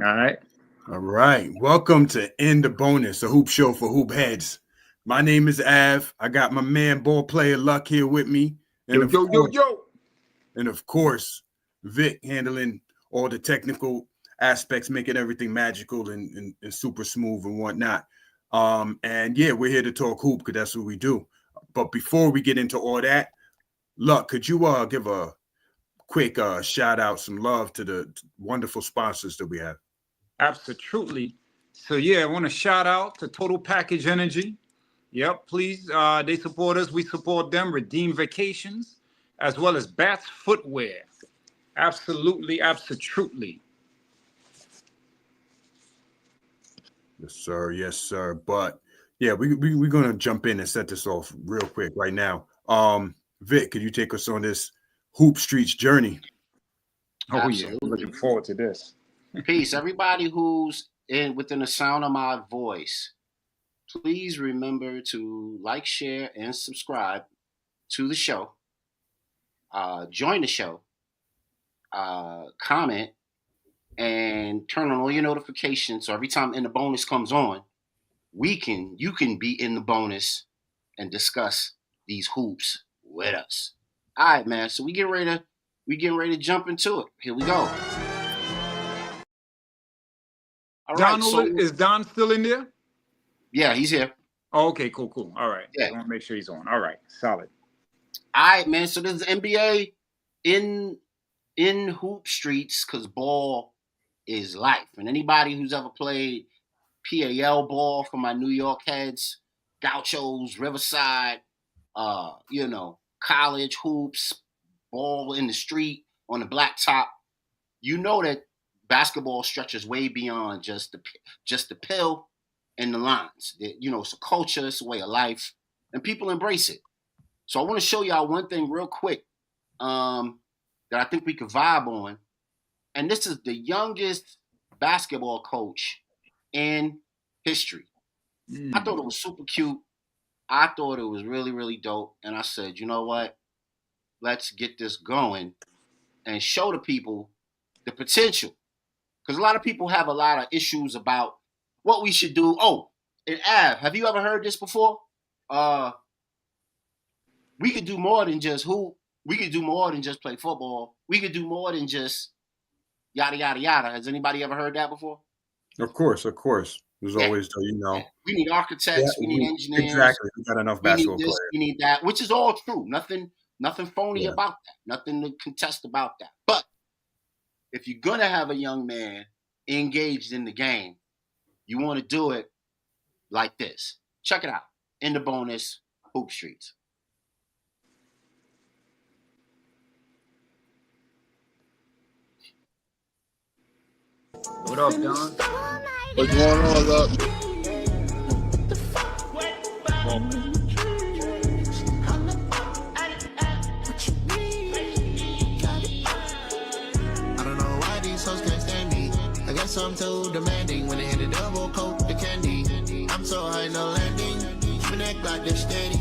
All right. All right. Welcome to In the Bonus, a hoop show for hoop heads. My name is Av. I got my man ball player Luck here with me. And Yo, of yo, yo, course, yo. and of course, Vic handling all the technical aspects, making everything magical and super smooth and whatnot. And yeah, we're here to talk hoop because that's what we do. But before we get into all that, Luck, could you give a quick shout out, some love to the wonderful sponsors that we have? Absolutely. So yeah, I want to shout out to Total Package Energy. Yep, please. They support us. We support them. Redeem Vacations, as well as Bats Footwear. Absolutely, absolutely. Yes, sir. Yes, sir. But yeah, we're gonna jump in and set this off real quick right now. Vic, could you take us on this Hoop Streets journey? Oh yeah, looking Absolutely. forward to this. Peace. Everybody who's in within the sound of my voice, please remember to like, share, and subscribe to the show. Join the show. Comment and turn on all your notifications so every time in the bonus comes on, you can be in the bonus and discuss these hoops with us. All right, man. So we getting ready to jump into it. Here we go. All right. Donald, So is Don still in there? yeah, he's here. Oh, okay, cool, cool. All right. Yeah. I want to make sure he's on. All right, solid. All right, man. So there's the NBA in hoop streets because ball is life. And anybody who's ever played PAL ball for my New York heads, Gauchos, Riverside, college hoops, ball in the street on the blacktop, you know that basketball stretches way beyond just the pill and the lines. It's a culture, it's a way of life, and people embrace it. So I want to show y'all one thing real quick that I think we could vibe on. And this is the youngest basketball coach in history. I thought it was super cute. I thought it was really, really dope. And I said, you know what? Let's get this going and show the people the potential. Because a lot of people have a lot of issues about what we should do. Oh, and Av, have you ever heard this before? We could do more than just hoop. We could do more than just play football. We could do more than just yada yada yada. Has anybody ever heard that before? Of course, of course. There's Yeah. always, Yeah. We need yeah, architects. We need engineers. exactly. We got enough We need basketball this. players. We need that. Which is all true. Nothing phony Yeah. about that. Nothing to contest about that. But if you're gonna have a young man engaged in the game, you want to do it like this. Check it out. In the bonus, Hoop Streets. What up, Don? What's going on, Luck? I don't know why these hoes can't stand me. I guess I'm too demanding when they hit a double coat the candy. I'm so high, no landing. Keep my neck like this steady.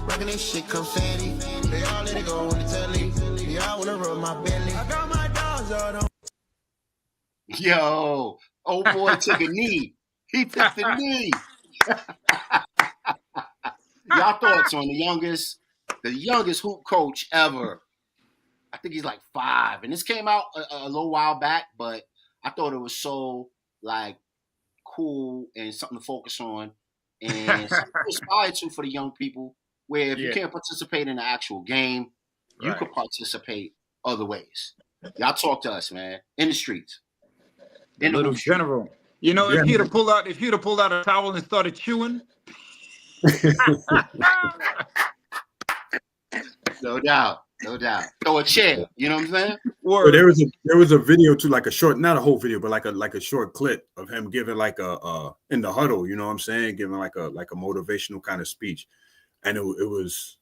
Rockin' this shit confetti. They all let it go on the telly. They all wanna rub my belly. I got my dogs out on. Yo, old boy took a knee. He took the knee. Y'all thoughts on the youngest hoop coach ever? I think he's like 5, and this came out a little while back, but I thought it was so like cool and something to focus on and something to aspire to for the young people. Where if you Yeah. can't participate in the actual game, you Right. could participate other ways. Y'all talk to us, man, in the streets. The In the little hoop street. general. You know, Yeah. if he'd have pulled out a towel and started chewing. No doubt. No doubt. Throw a chair. You know what I'm saying? So Word. there was a video too, like a short, not a whole video, but like a short clip of him giving like a in the huddle, you know what I'm saying, giving like a motivational kind of speech, and it was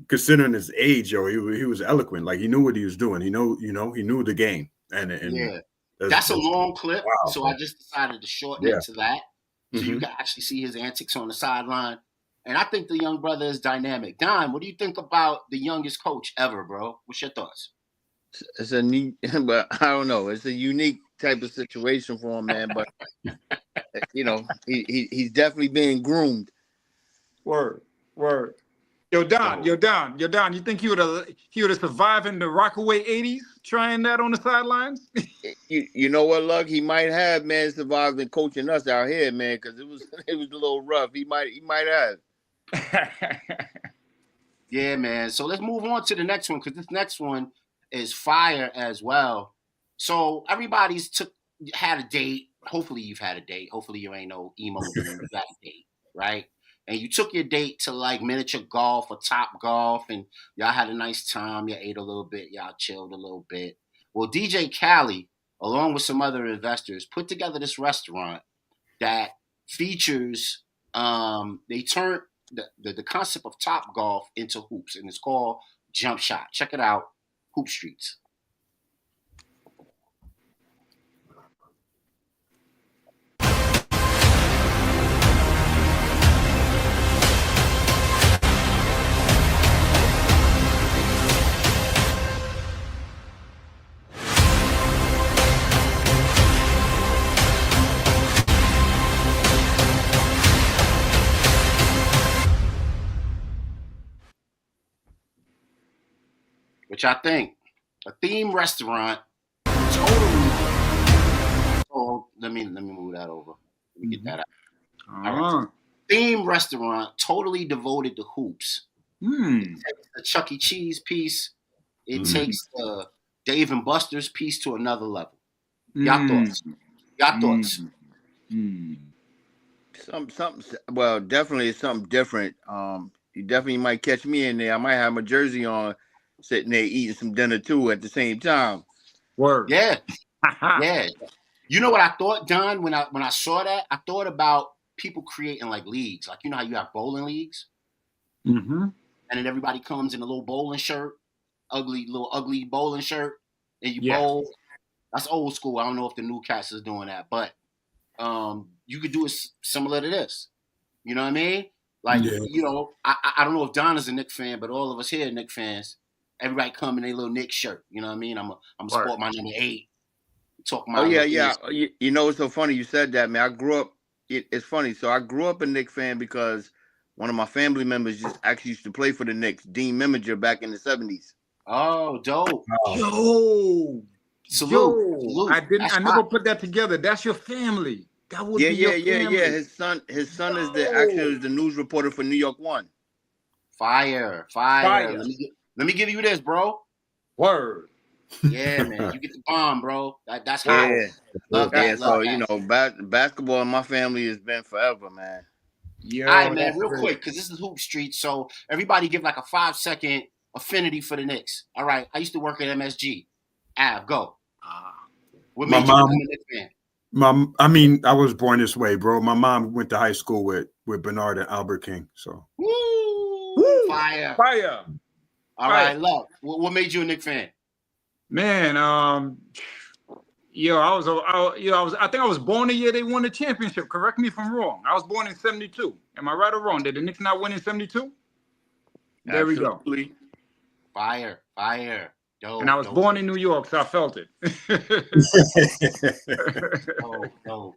considering his age, yo, he was eloquent, like he knew what he was doing, he knew the game, and Yeah. That's a long clip, wow. so I just decided to shorten Yeah. it to that, so you can actually see his antics on the sideline. And I think the young brother is dynamic. Don, what do you think about the youngest coach ever, bro? What's your thoughts? it's a neat, but I don't know. It's a unique type of situation for him, man. But you know, he's definitely being groomed. Word. Yo, Don. You think he would have survived in the Rockaway '80s trying that on the sidelines? You know what, Luck? He might have, man, survived and coaching us out here, man, because it was a little rough. He might have. Yeah, man. So let's move on to the next one, because this next one is fire as well. So everybody's had a date. Hopefully you've had a date. Hopefully you ain't no emo. You got a date, right? And you took your date to like miniature golf or Top Golf, and y'all had a nice time. You ate a little bit. Y'all chilled a little bit. Well, DJ Khaled, along with some other investors, put together this restaurant that features. They turned the concept of Top Golf into hoops, and it's called Jump Shot. Check it out, Hoop Streets. Which I think a theme restaurant totally. Oh, let me move that over. Let me get that out. All right. Theme restaurant totally devoted to hoops. It takes the Chuck E. Cheese piece. It takes the Dave and Buster's piece to another level. Y'all thoughts? Something. Well, definitely it's something different. You definitely might catch me in there. I might have my jersey on, sitting there eating some dinner too at the same time. Word. Yeah. Yeah. You know what I thought, Don, when I saw that? I thought about people creating like leagues. Like, you know how you have bowling leagues? Mm-hmm. And then everybody comes in a little bowling shirt, ugly bowling shirt, and you bowl. That's old school. I don't know if the new cats is doing that, but you could do it similar to this. You know what I mean? Like, you know, I don't know if Don is a Knicks fan, but all of us here are Knicks fans. Everybody come in a little Knicks shirt. You know what I mean? I'm a sport my number 8. Talk my yeah. You know, it's so funny you said that, man. I grew up. It's funny. So I grew up a Knicks fan because one of my family members just actually used to play for the Knicks, Dean Meminger, back in the 70s. Oh, dope. Yo. Salute. I never put that together. That's your family. That would be your family. Yeah. His son is the news reporter for New York One. Fire. Let me give you this, bro. Word. Yeah, man. You get the bomb, bro. That's hot. Yeah. Love that. So, you know, basketball in my family has been forever, man. Yo, all right, man, real quick, because this is Hoop Street. So everybody give like a 5-second affinity for the Knicks. All right. I used to work at MSG. Av, go. What made you a Knicks fan? I was born this way, bro. My mom went to high school with Bernard and Albert King. So Woo! Fire. All right, love. What made you a Knicks fan? Man, I think I was born the year they won the championship. Correct me if I'm wrong. I was born in 72. Am I right or wrong? Did the Knicks not win in 72? There Absolutely. we go. Fire. Dope, and I was born in New York, so I felt it. Dope. All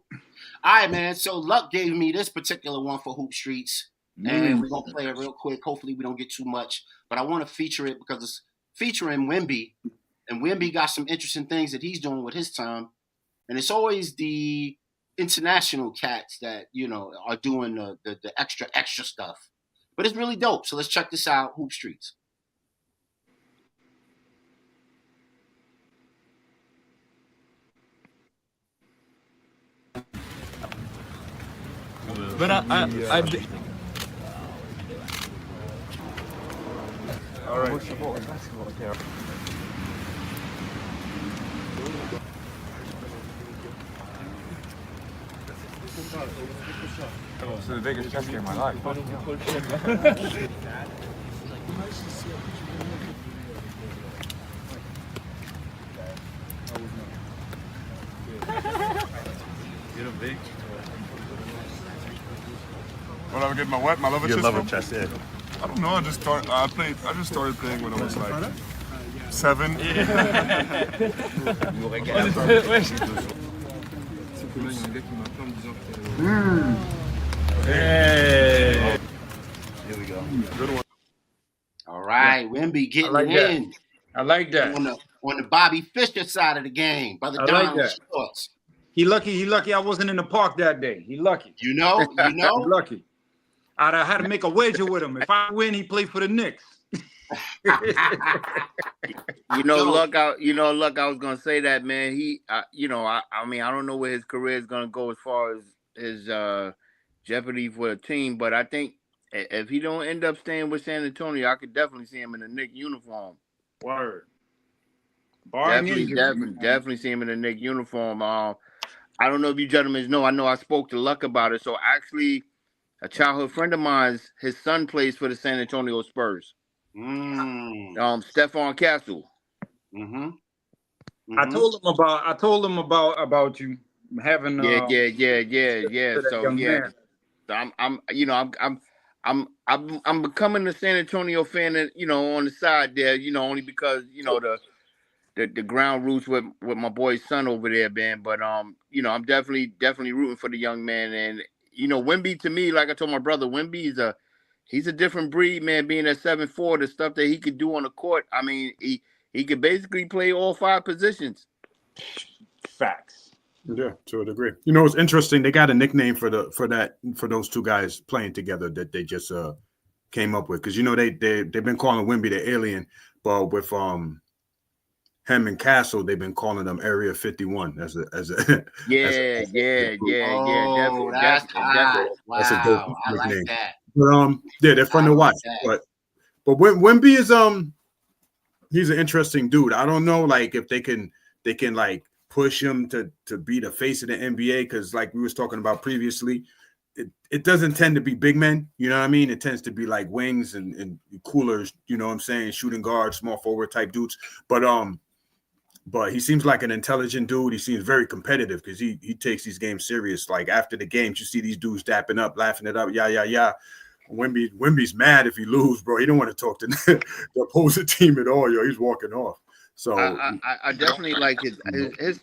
right, man. So Luck gave me this particular one for Hoop Streets. And we're going to play it real quick. Hopefully we don't get too much. But I want to feature it because it's featuring Wemby. And Wemby got some interesting things that he's doing with his time. And it's always the international cats that, you know, are doing the extra stuff. But it's really dope. So let's check this out, Hoop Streets. But I all right. It's the biggest chess game of my life. Get a big. When I get my love of chess. Your love of chess, yeah. I don't know. I just started playing when I was like 7. Hey. Here we go. Good one. All right, Wemby getting like it that. in. I like that. On the Bobby Fischer side of the game, brother I like Donald that. Schwartz. He lucky I wasn't in the park that day. He lucky. You know. He lucky. I'd have had to make a wager with him. If I win, he play for the Knicks. Luck. I was gonna say that, man. He, I mean, I don't know where his career is gonna go as far as his jeopardy for the team, but I think if he don't end up staying with San Antonio, I could definitely see him in a Knicks uniform. Word. Definitely see him in a Knicks uniform. I don't know if you gentlemen know. I know I spoke to Luck about it. So actually, a childhood friend of mine's, his son plays for the San Antonio Spurs. Stephon Castle. I told him about you having Yeah. So yeah, man. I'm becoming a San Antonio fan, on the side there, only because the ground roots with my boy's son over there, man. But I'm definitely rooting for the young man. And Wemby, to me, like I told my brother, Wemby he's a different breed, man. Being at 7'4", the stuff that he could do on the court. I mean, he could basically play all 5 positions. Facts. Yeah, to a degree. It's interesting. They got a nickname for those two guys playing together that they just came up with, because they've been calling Wemby the alien, but with him and Castle, they've been calling them Area 51 as a Oh, that's hot. Wow, that's a dope I like nickname. that. But they're fun to watch. But Wemby is he's an interesting dude. I don't know, like, if they can like push him to be the face of the NBA, because like we was talking about previously, it doesn't tend to be big men, you know what I mean? It tends to be like wings and coolers, you know what I'm saying, shooting guards, small forward type dudes. But he seems like an intelligent dude. He seems very competitive because he takes these games serious. Like after the games, you see these dudes dapping up, laughing it up, yeah. Wemby's mad if he lose, bro. He don't want to talk to the opposing team at all, yo. He's walking off. So I definitely like his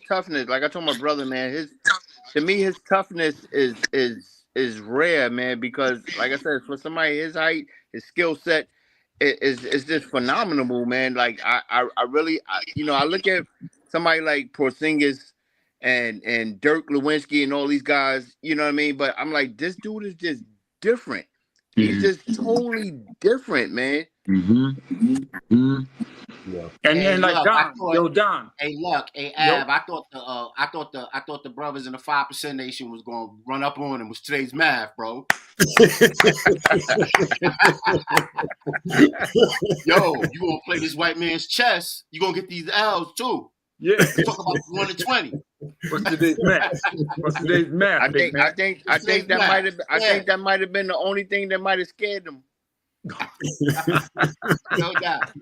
toughness. Like I told my brother, man, his toughness is rare, man, because like I said, for somebody his height, his skill set is just phenomenal, man. Like I really I look at somebody like Porzingis and Dirk Lewinsky and all these guys, you know what I mean? But I'm like, this dude is just different. He's just totally different, man. yeah. And then like look, Don. Hey, look, hey Av, I thought the brothers in the 5% Nation was gonna run up on him. Was today's math, bro? Yo, you gonna play this white man's chess? You gonna get these L's too? Yeah. Talk about 1 to 20. What's today's math? I think that might have been the only thing that might have scared them. No doubt.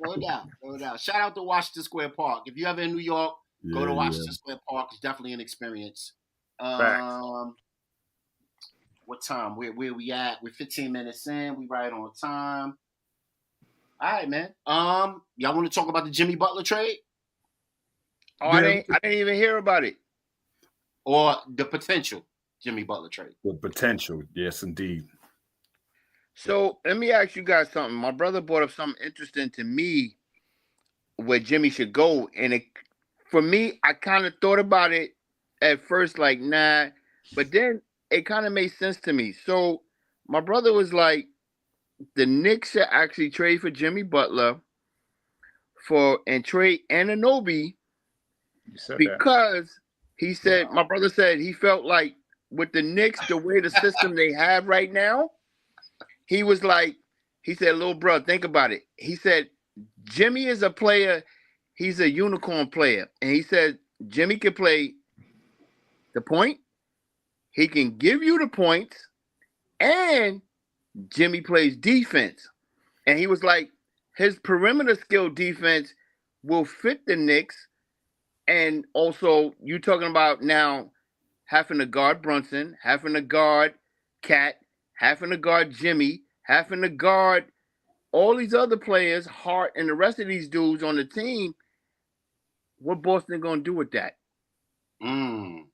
Shout out to Washington Square Park. If you ever in New York, go to Washington Square Park. It's definitely an experience. What time? Where we at? We're 15 minutes in. We right on time. All right, man. Y'all want to talk about the Jimmy Butler trade? Oh, I didn't even hear about it. Or the potential Jimmy Butler trade? The potential, yes, indeed. So let me ask you guys something. My brother brought up something interesting to me where Jimmy should go. And for me, I kind of thought about it at first, like, nah. But then it kind of made sense to me. So my brother was like, the Knicks should actually trade for Jimmy Butler and trade Anunoby because he said, my brother said he felt like with the Knicks, the way the system they have right now, he was like, he said, little bro, think about it. He said, Jimmy is a player. He's a unicorn player. And he said, Jimmy can play the point. He can give you the points. And Jimmy plays defense. And he was like, his perimeter skill defense will fit the Knicks. And also, you talking about now having to guard Brunson, having to guard Cat, having to guard Jimmy, having to guard all these other players, Hart, and the rest of these dudes on the team. What Boston gonna do with that? Mm.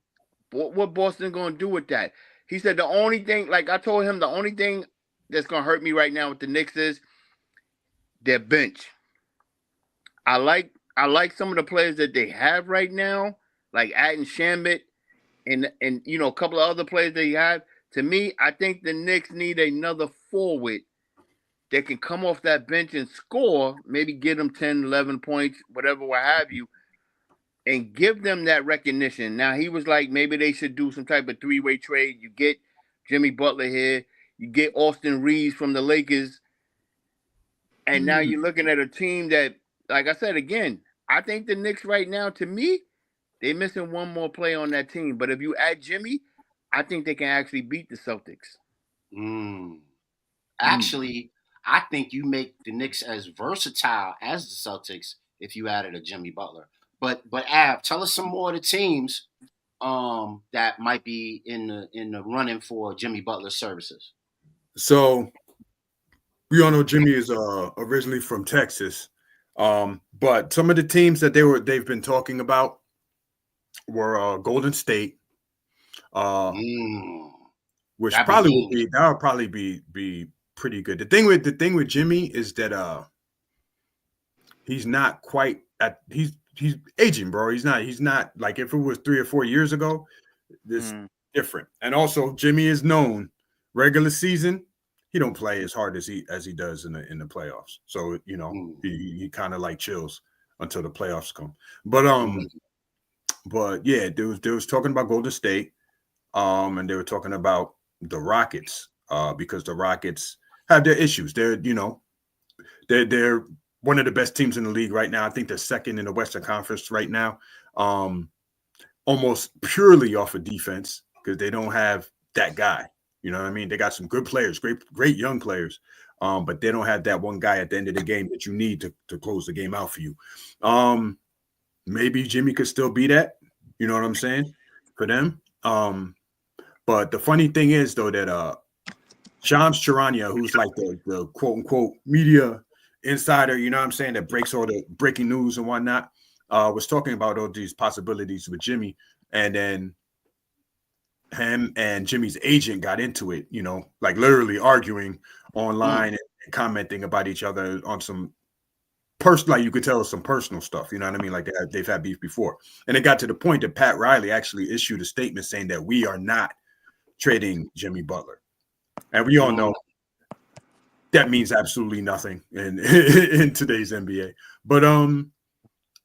What Boston gonna do with that? He said the only thing, like I told him, the only thing that's gonna hurt me right now with the Knicks is their bench. I like some of the players that they have right now, like Aden Shambit and a couple of other players they have. To me, I think the Knicks need another forward that can come off that bench and score, maybe get them 10, 11 points, whatever, what have you, and give them that recognition. Now, he was like, maybe they should do some type of three-way trade. You get Jimmy Butler here. You get Austin Reeves from the Lakers. And now you're looking at a team that, like I said, again, I think the Knicks right now, to me, they're missing one more player on that team. But if you add Jimmy, I think they can actually beat the Celtics. Actually, I think you make the Knicks as versatile as the Celtics if you added a Jimmy Butler. But Av, tell us some more of the teams that might be in the running for Jimmy Butler's services. So we all know Jimmy is originally from Texas, but some of the teams that they've been talking about were Golden State, which that'll probably be pretty good. The thing with Jimmy is that he's not quite at he's aging, bro. He's not like if it was 3 or 4 years ago, this different. And also Jimmy is known regular season, he don't play as hard as he does in the playoffs. So, he kind of like chills until the playoffs come. But yeah, they was talking about Golden State, and they were talking about the Rockets, because the Rockets have their issues. They're one of the best teams in the league right now. I think they're second in the Western Conference right now, almost purely off of defense because they don't have that guy. You know what I mean? They got some good players, great young players, but they don't have that one guy at the end of the game that you need to close the game out for you. Maybe Jimmy could still be that. You know what I'm saying? For them. But the funny thing is, though, that Shams Charania, who's like the quote-unquote media insider, you know what I'm saying, that breaks all the breaking news and whatnot, was talking about all these possibilities with Jimmy. And then him and Jimmy's agent got into it, like literally arguing online and commenting about each other on some personal, like you could tell some personal stuff, you know what I mean? Like they've had beef before. And it got to the point that Pat Riley actually issued a statement saying that we are not trading Jimmy Butler. And we all know that means absolutely nothing in today's NBA. But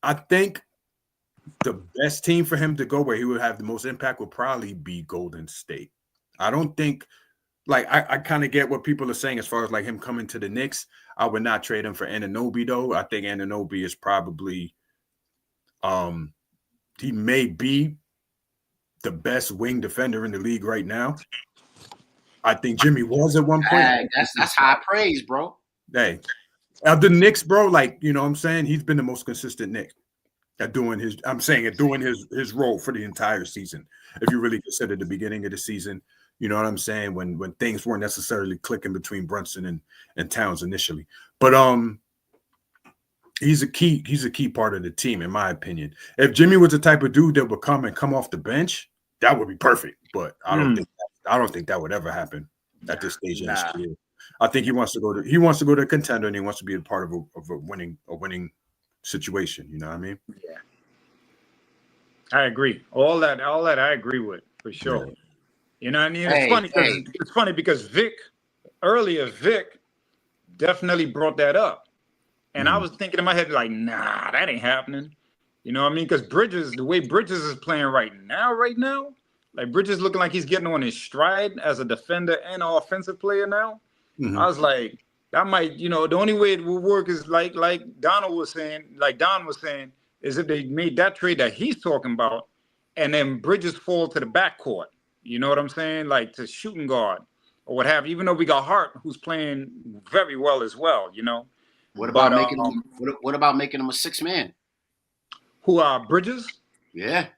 I think the best team for him to go where he would have the most impact would probably be Golden State. I don't think, like, I kind of get what people are saying as far as like him coming to the Knicks. I would not trade him for Anunoby, though. I think Anunoby is probably, he may be the best wing defender in the league right now. I think Jimmy was at one point. Hey, that's high praise, bro. Hey, of the Knicks, bro, like, you know what I'm saying? He's been the most consistent Knick at doing his role for the entire season. If you really consider the beginning of the season, you know what I'm saying? When things weren't necessarily clicking between Brunson and Towns initially. But he's a key part of the team, in my opinion. If Jimmy was the type of dude that would come off the bench, that would be perfect. But I don't think that would ever happen at this stage in his career. I think he wants to go to a contender, and he wants to be a part of a winning situation. You know what I mean? Yeah, I agree. All that I agree with for sure. Yeah. You know what I mean? It's funny because Vic definitely brought that up, and I was thinking in my head like, nah, that ain't happening. You know what I mean? Because the way Bridges is playing right now, like Bridges looking like he's getting on his stride as a defender and an offensive player now. Mm-hmm. I was like, that might, the only way it will work is like Don was saying, is if they made that trade that he's talking about, and then Bridges fall to the backcourt. You know what I'm saying? Like to shooting guard or what have you, even though we got Hart, who's playing very well as well, What about making him a six man? Who Bridges? Yeah.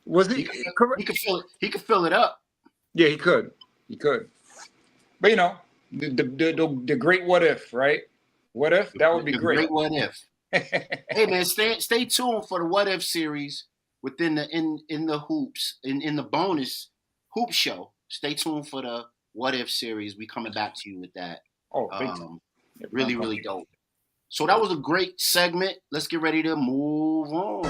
Was he correct? He could fill it up. Yeah, he could. But the great what if, right? What if? That would be great. Great what if. Hey man, stay tuned for the What If series within the in the hoops in the bonus hoop show. Stay tuned for the What If series. We coming back to you with that. Oh, big time. Really, really dope. So that was a great segment. Let's get ready to move on.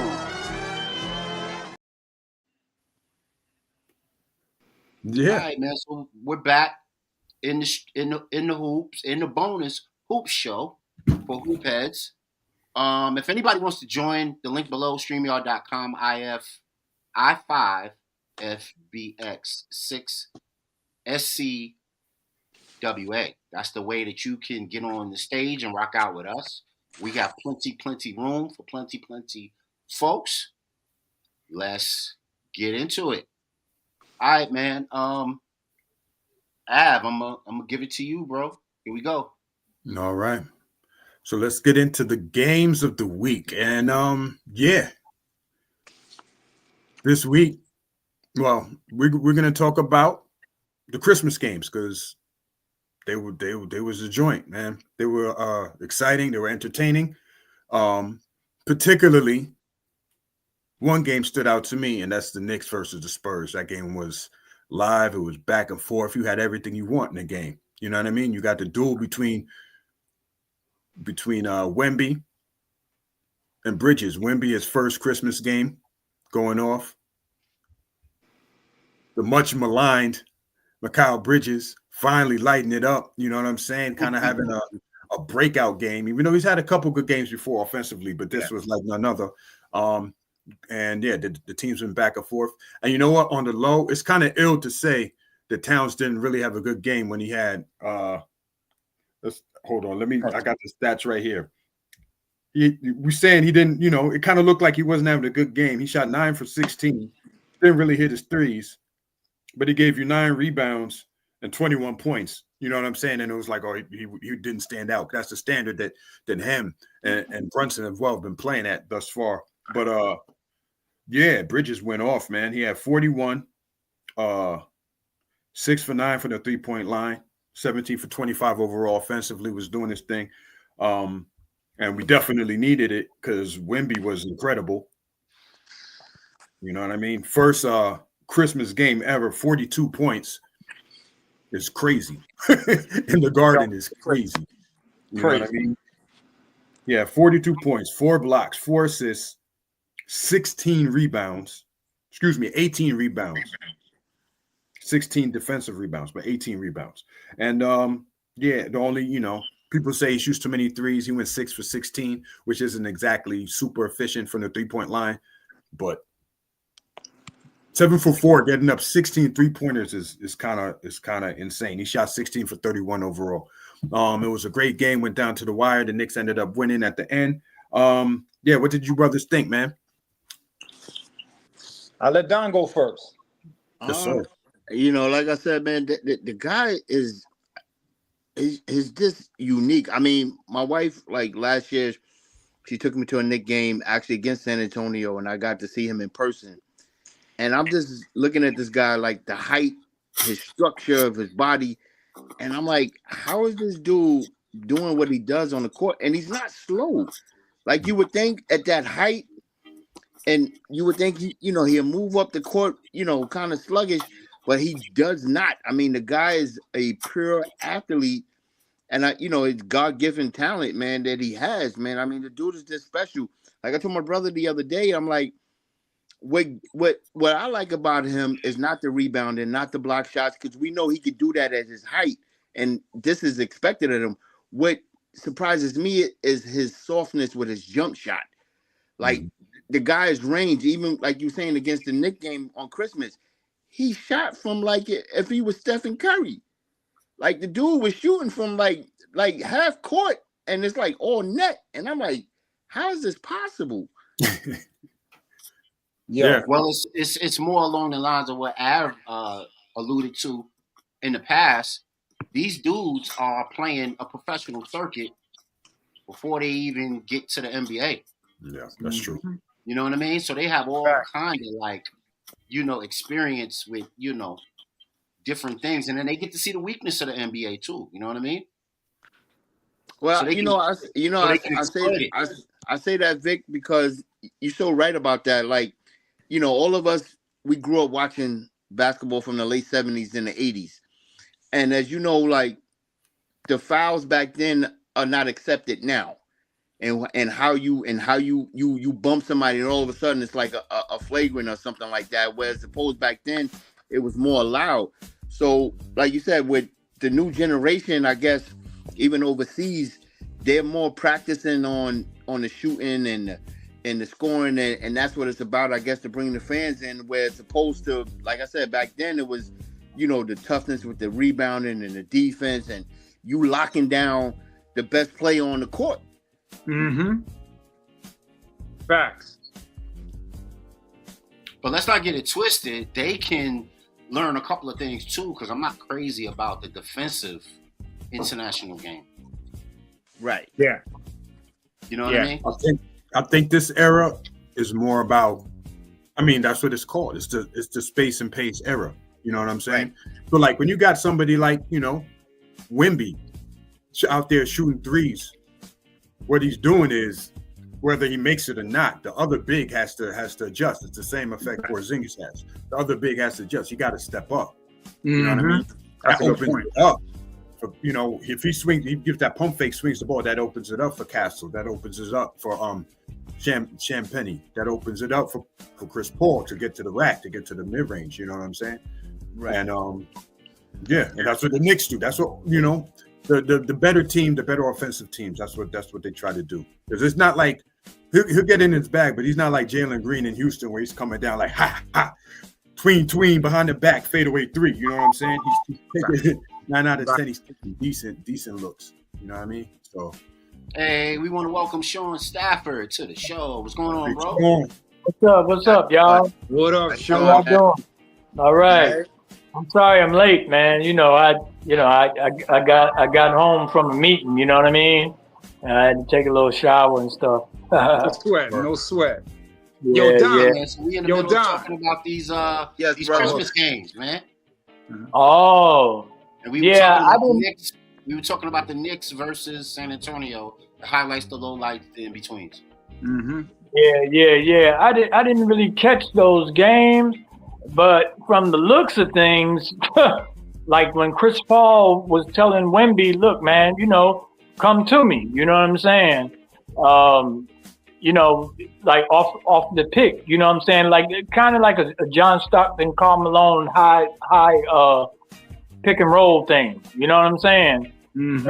Yeah. All right, man. So we're back in the hoops in the bonus hoop show for hoop heads. If anybody wants to join, the link below, StreamYard.com, I5 FBX 6 SCWA. That's the way that you can get on the stage and rock out with us. We got plenty room for plenty folks. Let's get into it. All right, man. Av, I'm gonna give it to you, bro. Here we go. All right. So let's get into the games of the week. And yeah. This week, well, we're gonna talk about the Christmas games because they was a joint, man. They were exciting, they were entertaining. Particularly one game stood out to me, and that's the Knicks versus the Spurs. That game was live, it was back and forth. You had everything you want in the game. You know what I mean? You got the duel between Wemby and Bridges. Wemby, his first Christmas game going off. The much maligned Mikal Bridges finally lighting it up. You know what I'm saying? Kind of having a breakout game, even though he's had a couple good games before offensively, but this was like none other. And yeah, the team's been back and forth. And you know what? On the low, it's kind of ill to say that Towns didn't really have a good game when he had hold on, I got the stats right here. We're saying he didn't, it kind of looked like he wasn't having a good game. He shot 9 for 16, didn't really hit his threes, but he gave you 9 rebounds and 21 points. You know what I'm saying? And it was like, oh, he didn't stand out. That's the standard that him and Brunson have been playing at thus far. But yeah, Bridges went off, man. He had 41, 6 for 9 from the 3-point line, 17 for 25 overall offensively, was doing his thing. And we definitely needed it because Wemby was incredible. You know what I mean? First Christmas game ever, 42 points is crazy. In the Garden is crazy. You know what I mean? Yeah, 42 points, 4 blocks, 4 assists, 18 rebounds. 16 defensive rebounds, but 18 rebounds. And yeah, the only, people say he shoots too many threes. He went 6 for 16, which isn't exactly super efficient from the 3-point line, but 7 for 4, getting up 16 3-pointers is kind of insane. He shot 16 for 31 overall. It was a great game. Went down to the wire. The Knicks ended up winning at the end. Yeah, what did you brothers think, man? I'll let Don go first. Yes, sir. Like I said, man, the guy is just unique. I mean, my wife, like last year, she took me to a Knicks game actually against San Antonio, and I got to see him in person. And I'm just looking at this guy, like the height, his structure of his body, and I'm like, how is this dude doing what he does on the court? And he's not slow. Like you would think at that height, and you would think he'll move up the court, kind of sluggish, but he does not. I mean, the guy is a pure athlete, and it's God-given talent, man, that he has, man. I mean, the dude is just special. Like I told my brother the other day, I'm like, what I like about him is not the rebounding, not the block shots, because we know he could do that at his height, and this is expected of him. What surprises me is his softness with his jump shot. Like the guy's range, even like you were saying against the Knicks game on Christmas, he shot from like if he was Stephen Curry. Like the dude was shooting from like half court, and it's like all net, and I'm like, how is this possible? Yeah. Well, it's more along the lines of what Av alluded to in the past. These dudes are playing a professional circuit before they even get to the NBA. Yeah, that's true. You know what I mean? So they have all kind of experience with, different things. And then they get to see the weakness of the NBA too. You know what I mean? Well, So I say that, Vic, because you're so right about that. Like, all of us, we grew up watching basketball from the late 70s and the 80s. And as you know, like, the fouls back then are not accepted now. And how you bump somebody and all of a sudden it's like a flagrant or something like that. Whereas supposed back then it was more allowed. So like you said, with the new generation, I guess even overseas, they're more practicing on the shooting and the scoring, and that's what it's about, I guess, to bring the fans in. Where it's opposed to, like I said, back then it was, the toughness with the rebounding and the defense and you locking down the best player on the court. Mm-hmm. Facts. But let's not get it twisted. They can learn a couple of things too, because I'm not crazy about the defensive international game. Right. Yeah. You know what I mean? I think this era is more about. I mean, that's what it's called. It's the space and pace era. You know what I'm saying? Right. So like when you got somebody like Wemby out there shooting threes, what he's doing is, whether he makes it or not, the other big has to adjust. It's the same effect Porzingis has. The other big has to adjust. You got to step up. You know what I mean? That opens it up. For, if he gives that pump fake, swings the ball, that opens it up for Castle. That opens it up for Champagnie. That opens it up for Chris Paul to get to the rack, to get to the mid range. You know what I'm saying? Right. And and that's what the Knicks do. That's what the better team, the better offensive teams. That's what they try to do. Because it's not like he'll get in his bag, but he's not like Jalen Green in Houston where he's coming down like ha tween behind the back fadeaway three. You know what I'm saying? He's taking 9 out of 10. He's taking decent looks. You know what I mean? So. Hey, we want to welcome Sean Stafford to the show. What's going on, bro? What's up, y'all? What up, Sean? How y'all doing? All right. I'm sorry I'm late, man. I got home from a meeting. You know what I mean? And I had to take a little shower and stuff. No sweat. Yeah, Yo, Dom, yeah. man, so we in the middle of talking about these Christmas games, man. Oh, and we were talking about the Knicks versus San Antonio, the highlights, the lowlights, the in-betweens. Mm-hmm. Yeah. I didn't really catch those games, but from the looks of things, like when Chris Paul was telling Wemby, look, man, come to me. You know what I'm saying? Like off the pick. You know what I'm saying? Like kind of like a John Stockton, Karl Malone high pick and roll thing. You know what I'm saying? Mm-hmm.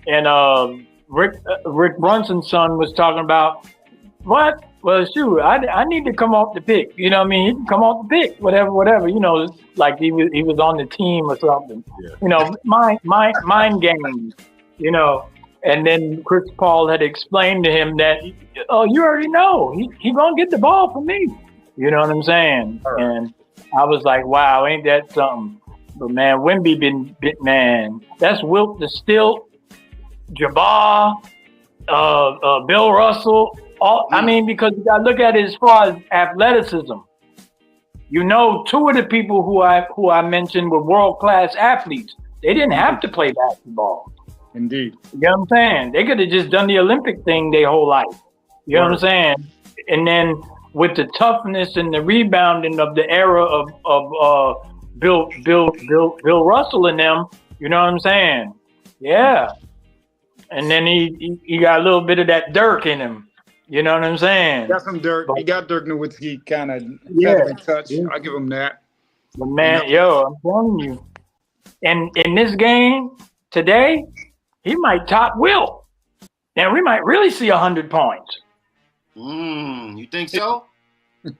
And Rick Brunson's son was talking about what? Well, shoot, I need to come off the pick. You know what I mean? He can come off the pick, whatever. Like he was on the team or something. Yeah. Mind games. And then Chris Paul had explained to him that, you already know he gonna get the ball from me. You know what I'm saying? Right. And I was like, wow, ain't that something? But man, Wemby man, that's Wilt the Stilt, Jabbar, Bill Russell. I mean, because you got to look at it as far as athleticism. 2 of the people who I mentioned were world-class athletes. They didn't have to play basketball. Indeed. You know what I'm saying? They could have just done the Olympic thing their whole life. You know what I'm saying? And then with the toughness and the rebounding of the era of Bill Russell and them, you know what I'm saying? Yeah. And then he got a little bit of that Dirk in him. You know what I'm saying? Got some Dirk. He got Dirk Nowitzki kind of touch. Yeah. I'll give him that. But man, I'm telling you. And in this game today, he might top Wilt. And we might really see 100 points. You think so?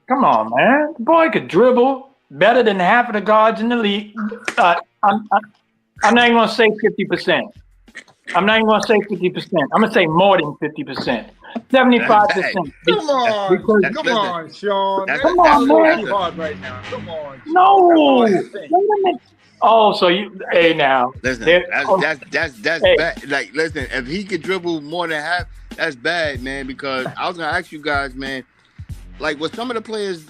Come on, man. The boy could dribble better than half of the guards in the league. I'm not even going to say 50%. I'm not even going to say 50%. I'm going to say more than 50%. 75%. Come on, Sean. Come on, man. Too hard right now. Come on. Sean. No. Wait a minute. Oh, so hey now. Listen, that's bad. Like, listen, if he could dribble more than half, that's bad, man. Because I was gonna ask you guys, man, like with some of the players,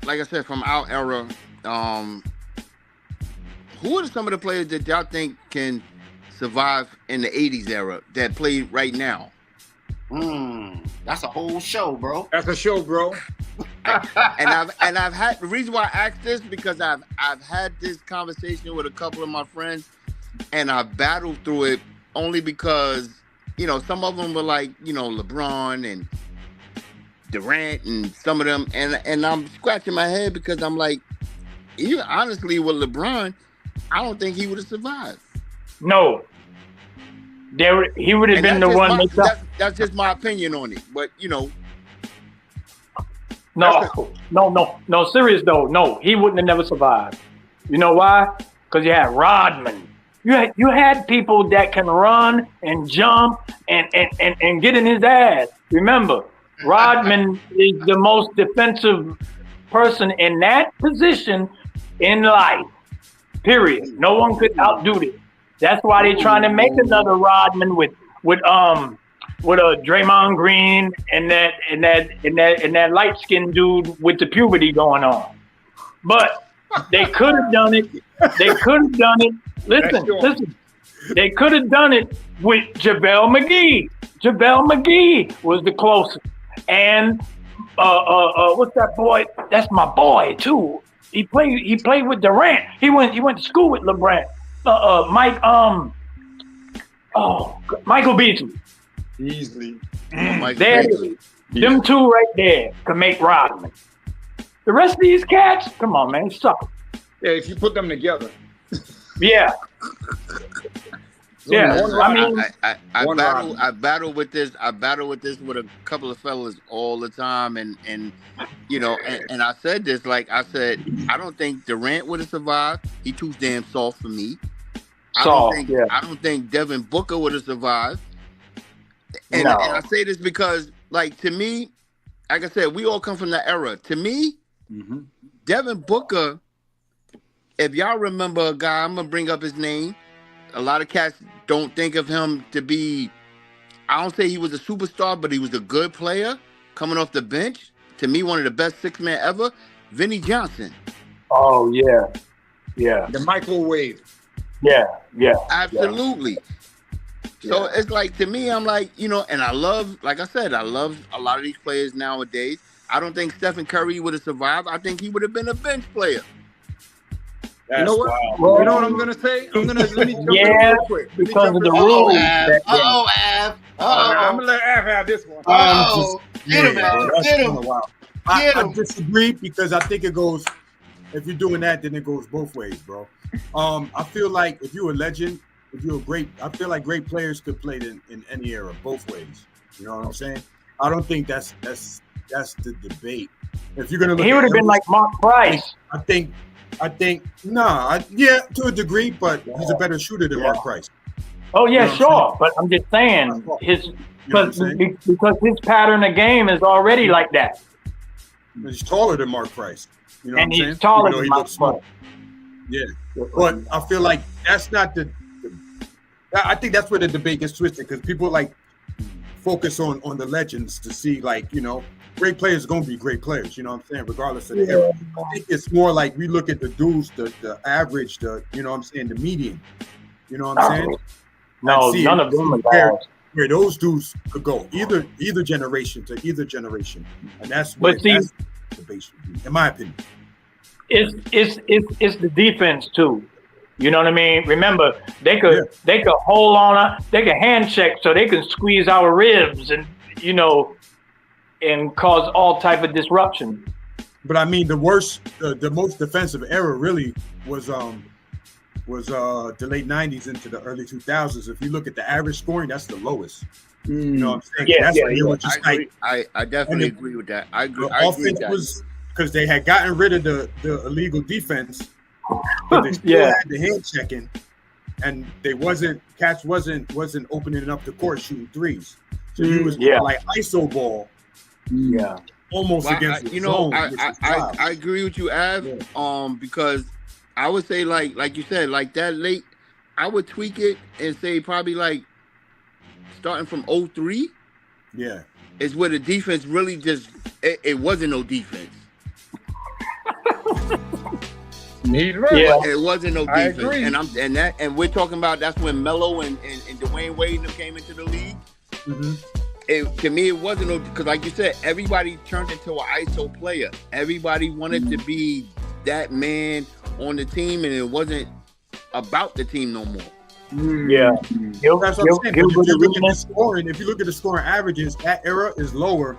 like I said, from our era, who are some of the players that y'all think can survive in the '80s era that play right now? That's a whole show, bro. That's a show, bro. And I've had the reason why I asked this because I've had this conversation with a couple of my friends, and I battled through it only because some of them were like LeBron and Durant and some of them, and I'm scratching my head because I'm like, even honestly with LeBron, I don't think he would have survived. No. He would have been the one. That's just my opinion on it, but No, serious though. No, he wouldn't have never survived. You know why? Because you had Rodman. You had people that can run and jump and get in his ass. Remember, Rodman is the most defensive person in that position in life. Period. No one could outdo it. That's why they're trying to make another Rodman with Draymond Green and that light skinned dude with the puberty going on. But they could have done it. They could have done it. Listen. They could have done it with JaVale McGee. JaVale McGee was the closest. And what's that boy? That's my boy too. He played with Durant. He went to school with LeBron. Michael Beasley. Easily. Them two right there can make Rodman. The rest of these cats, come on, man, suck. Yeah, if you put them together. Yeah. Yeah. I battle with this. I battle with this with a couple of fellas all the time, and I said this. Like I said, I don't think Durant would have survived. He too damn soft for me. I don't think Devin Booker would have survived. And I say this because, like, to me, like I said, we all come from that era. To me, Devin Booker, if y'all remember a guy, I'm gonna bring up his name. A lot of cats don't think of him to be, I don't say he was a superstar, but he was a good player coming off the bench. To me, one of the best six-man ever, Vinnie Johnson. Oh, yeah. Yeah. The microwave. Yeah. Absolutely. Yeah. So it's like, to me, I'm like, and I love, like I said, I love a lot of these players nowadays. I don't think Stephen Curry would have survived. I think he would have been a bench player. You know what? Well, you know what I'm gonna say? Let me jump in real quick. Because of the rules. Av. I'm gonna let Av have this one. Get him, Av. Get him. I disagree because I think it goes. If you're doing that, then it goes both ways, bro. I feel like if you're a legend, if you're a great, I feel like great players could play in any era, both ways. You know what I'm saying? I don't think that's the debate. If you're gonna look, he would have been like Mark Price. I think to a degree, but he's a better shooter than Mark Price. Oh yeah, sure. But I'm just saying because his pattern of game is already like that. He's taller than Mark Price. You know and what I'm he's taller than he Mark looks small. Yeah, but I feel like that's not the I think that's where the debate gets twisted because people like focus on the legends to see great players are going to be great players, you know what I'm saying, regardless of the era. I think it's more like we look at the dudes, the average, the median. You know what I'm saying? No, none of them are where those dudes could go, either generation to either generation. And that's what that's the debate should be, in my opinion. It's the defense too. You know what I mean? Remember, they could hold on, they could hand check so they can squeeze our ribs and and cause all type of disruption. But I mean, the most defensive era really was the late 90s into the early 2000s. If you look at the average scoring, that's the lowest. You know what I'm saying? I definitely agree with that. I agree. The offense was because they had gotten rid of the illegal defense, but they still had the hand checking, and Cats wasn't opening up the court shooting threes. So he was like ISO ball. Almost against the zone. I agree with you, Av. Because I would say like you said, like that late, I would tweak it and say probably like starting from 03. Yeah. Is where the defense really just it wasn't no defense. He's right. Yeah. It wasn't no defense. I agree. And we're talking about that's when Melo and Dwayne Wade came into the league. Mm-hmm. to me, it wasn't because, like you said, everybody turned into an ISO player. Everybody wanted to be that man on the team, and it wasn't about the team no more. Yeah. That's what I'm saying. If you look at the scoring, if you look at the scoring averages, that era is lower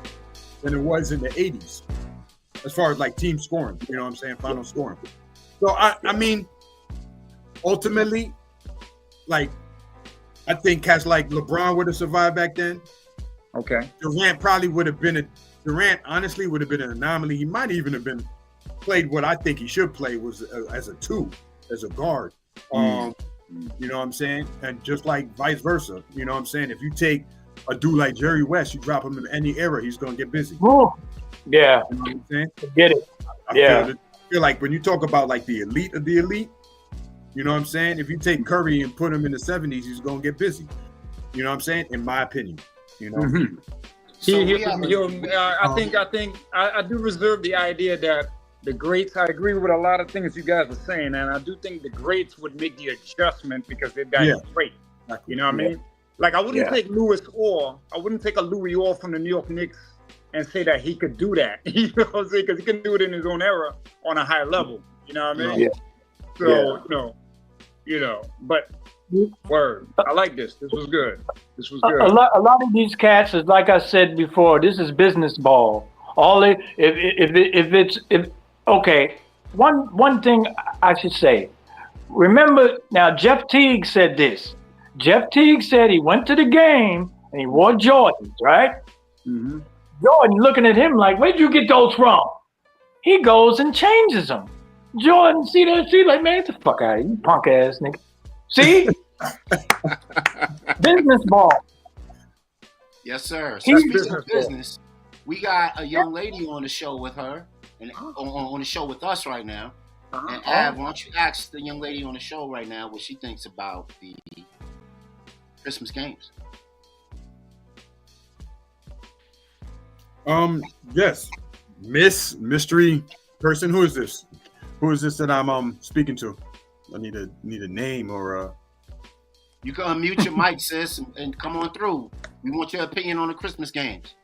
than it was in the 80s, as far as like team scoring. You know what I'm saying? Final scoring. So I mean, ultimately, like, I think cats like LeBron would have survived back then. Okay. Durant probably would have been honestly would have been an anomaly. He might even have been played what I think he should play was as a 2, as a guard. You know what I'm saying? And just like vice versa, you know what I'm saying? If you take a dude like Jerry West, you drop him in any era, he's going to get busy. Ooh. Yeah. You know what I'm saying? Get it. I feel like when you talk about like the elite of the elite, you know what I'm saying? If you take Curry and put him in the 70s, he's going to get busy. You know what I'm saying? In my opinion, you know? I do reserve the idea that the greats, I agree with a lot of things you guys are saying, and I do think the greats would make the adjustment because they're great. You know what I mean? Like, I wouldn't take Louis Orr. I wouldn't take a Louis Orr from the New York Knicks and say that he could do that. You know what I'm saying? Because he can do it in his own era on a high level. You know what I mean? So, but word. I like this. This was good. A lot of these cats is, like I said before, this is business ball. Okay, one thing I should say. Remember now, Jeff Teague said this. Jeff Teague said he went to the game and he wore Jordans, right? Mm-hmm. Jordan looking at him like, where'd you get those from? He goes and changes them. Jordan see that shit like, man, get the fuck out of here, you punk ass nigga. See? Business ball. Yes, sir. So speaking of business, we got a young lady on the show with her, and on the show with us right now. And Av, why don't you ask the young lady on the show right now what she thinks about the Christmas games? Yes, Miss Mystery Person. Who is this? Who is this that I'm speaking to? I need a name or You can unmute your mic, sis, and come on through. We want your opinion on the Christmas games.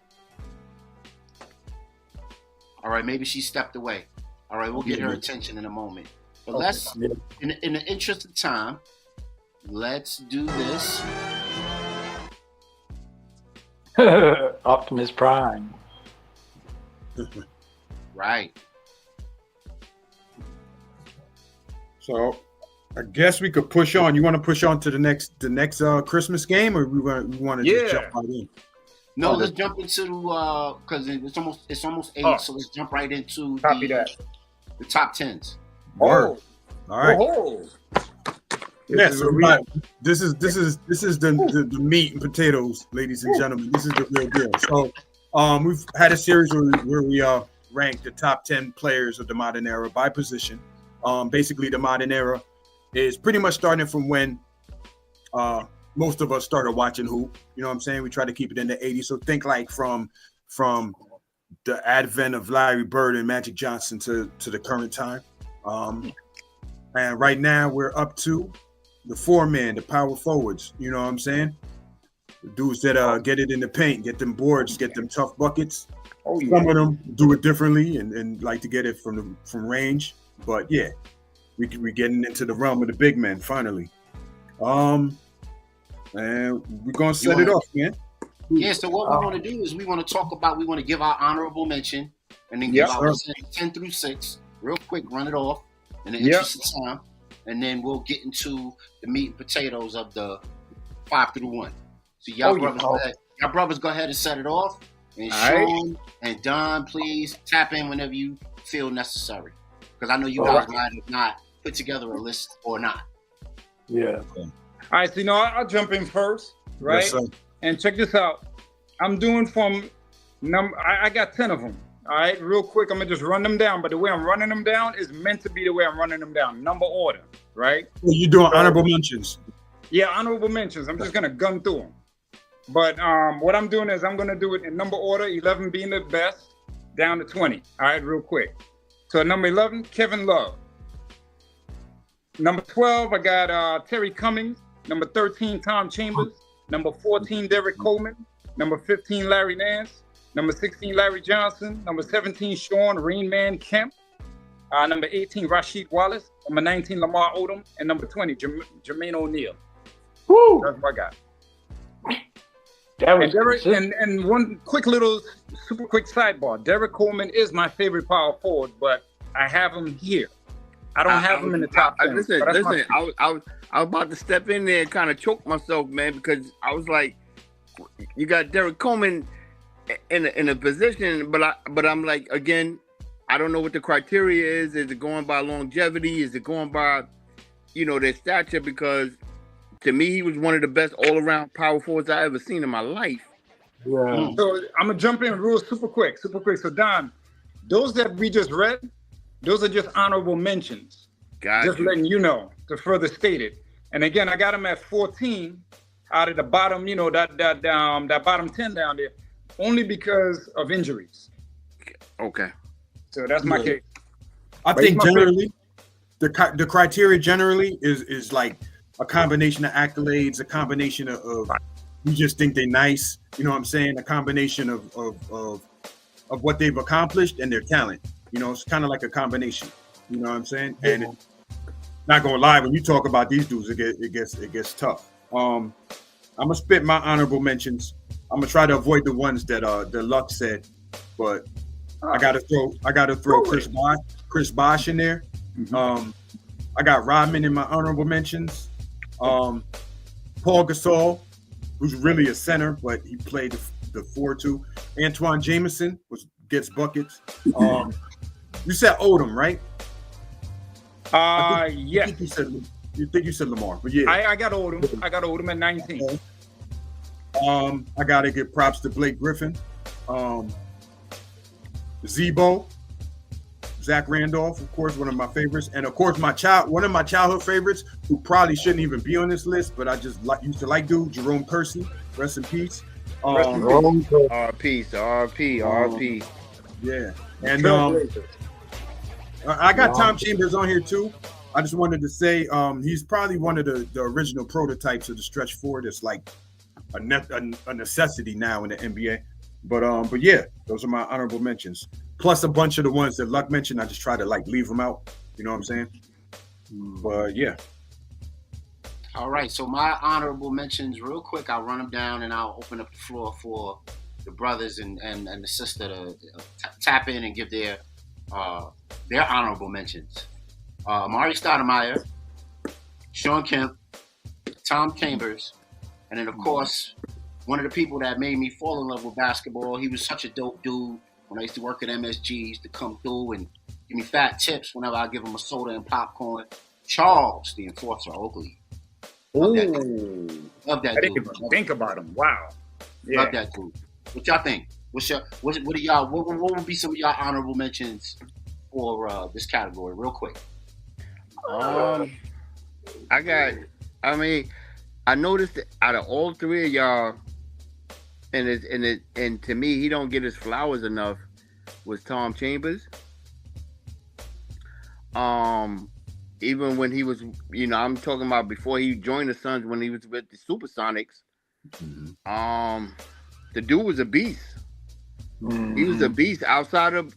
All right, maybe she stepped away. All right, we'll get her attention in a moment. But let's, in the interest of time, let's do this. Optimus Prime. Right. So, I guess we could push on. You want to push on to the next Christmas game, or we want to just jump right in? No, let's jump into because it's almost 8, so let's jump right into the top 10s. All right. Yes, this is the meat and potatoes, ladies and gentlemen. This is the real deal. So, we've had a series where we ranked the top 10 players of the modern era by position. Basically, the modern era is pretty much starting from when most of us started watching hoop. You know what I'm saying? We try to keep it in the 80s. So think like from the advent of Larry Bird and Magic Johnson to the current time. And right now we're up to the 4-man, the power forwards. You know what I'm saying? The dudes that get it in the paint, get them boards, get them tough buckets. Some of them do it differently and like to get it from range. But yeah, we're getting into the realm of the big men finally. And we're gonna set it off, man. Yeah, so what we want to do is we want to give our honorable mention and then give our 10 through 6 real quick, run it off in the interest of time, and then we'll get into the meat and potatoes of the 5 through 1. So y'all brothers go ahead and set it off. And Sean and Don, please tap in whenever you feel necessary, because I know you guys might have not put together a list or not. Yeah. All right, so I'll jump in first, right? Yes, sir. And check this out. I'm doing from number. I got 10 of them. All right, real quick. I'm gonna just run them down. But the way I'm running them down is meant to be the way I'm running them down. Number order, right? Well, you're doing honorable mentions. Yeah, honorable mentions. I'm just gonna gun through them. But what I'm doing is I'm gonna do it in number order. 11 being the best, down to 20. All right, real quick. So number 11, Kevin Love. Number 12, I got Terry Cummings. Number 13, Tom Chambers. Number 14, Derek Coleman. Number 15, Larry Nance. Number 16, Larry Johnson. Number 17, Sean Rain Man Kemp. Number 18, Rasheed Wallace. Number 19, Lamar Odom. And number 20, Jermaine O'Neal. Woo! That's what I got. That was And, Derek, consistent. and one quick little, super quick sidebar. Derek Coleman is my favorite power forward, but I have him here. I don't have him in the top 10. Listen, but that's my listen. I was about to step in there and kind of choke myself, man, because I was like, you got Derek Coleman in a position, but I'm like, again, I don't know what the criteria is. Is it going by longevity? Is it going by, their stature? Because to me, he was one of the best all-around power forwards I ever seen in my life. Yeah. So I'm gonna jump in real super quick. So Don, those that we just read, those are just honorable mentions. Just letting you know to further state it. And again, I got him at 14 out of the bottom, that bottom 10 down there, only because of injuries. Okay. So that's my case. I think generally, the criteria generally is like a combination of accolades, a combination of you just think they're nice. You know what I'm saying? A combination of what they've accomplished and their talent. It's kind of like a combination. You know what I'm saying? And not gonna lie, when you talk about these dudes, it gets tough. I'm gonna spit my honorable mentions. I'm gonna try to avoid the ones that Luck said, but I gotta throw Chris Bosh in there. I got Rodman in my honorable mentions. Paul Gasol, who's really a center, but he played the 4-2. Antoine Jameson gets buckets. You said Odom, right? Yes. You think you said Lamar, but yeah. I got Odom. I got Odom at 19. Okay. I gotta give props to Blake Griffin. Zebo, Zach Randolph, of course, one of my favorites, and of course one of my childhood favorites, who probably shouldn't even be on this list, but I just used to like dude, Jerome Kersey, rest in peace. RP. Yeah, and I got Tom Chambers on here too. I just wanted to say he's probably one of the original prototypes of the stretch forward. It's like a necessity now in the NBA. But yeah, those are my honorable mentions. Plus a bunch of the ones that Luck mentioned. I just try to leave them out. You know what I'm saying? But yeah. All right. So my honorable mentions, real quick. I'll run them down and I'll open up the floor for the brothers and the sister to tap in and give their honorable mentions. Amari Stoudemire, Sean Kemp, Tom Chambers, and then of course one of the people that made me fall in love with basketball. He was such a dope dude. When I used to work at MSG, he used to come through and give me fat tips whenever I give him a soda and popcorn. Charles, the enforcer, Oakley. Love that dude. I didn't even think about him. Wow. Yeah. Love that dude. What y'all think? What would be some of y'all honorable mentions for this category, real quick? I noticed that out of all three of y'all, and to me, he don't get his flowers enough, was Tom Chambers. Even when he was, I'm talking about before he joined the Suns, when he was with the Supersonics. The dude was a beast. He was a beast. Outside of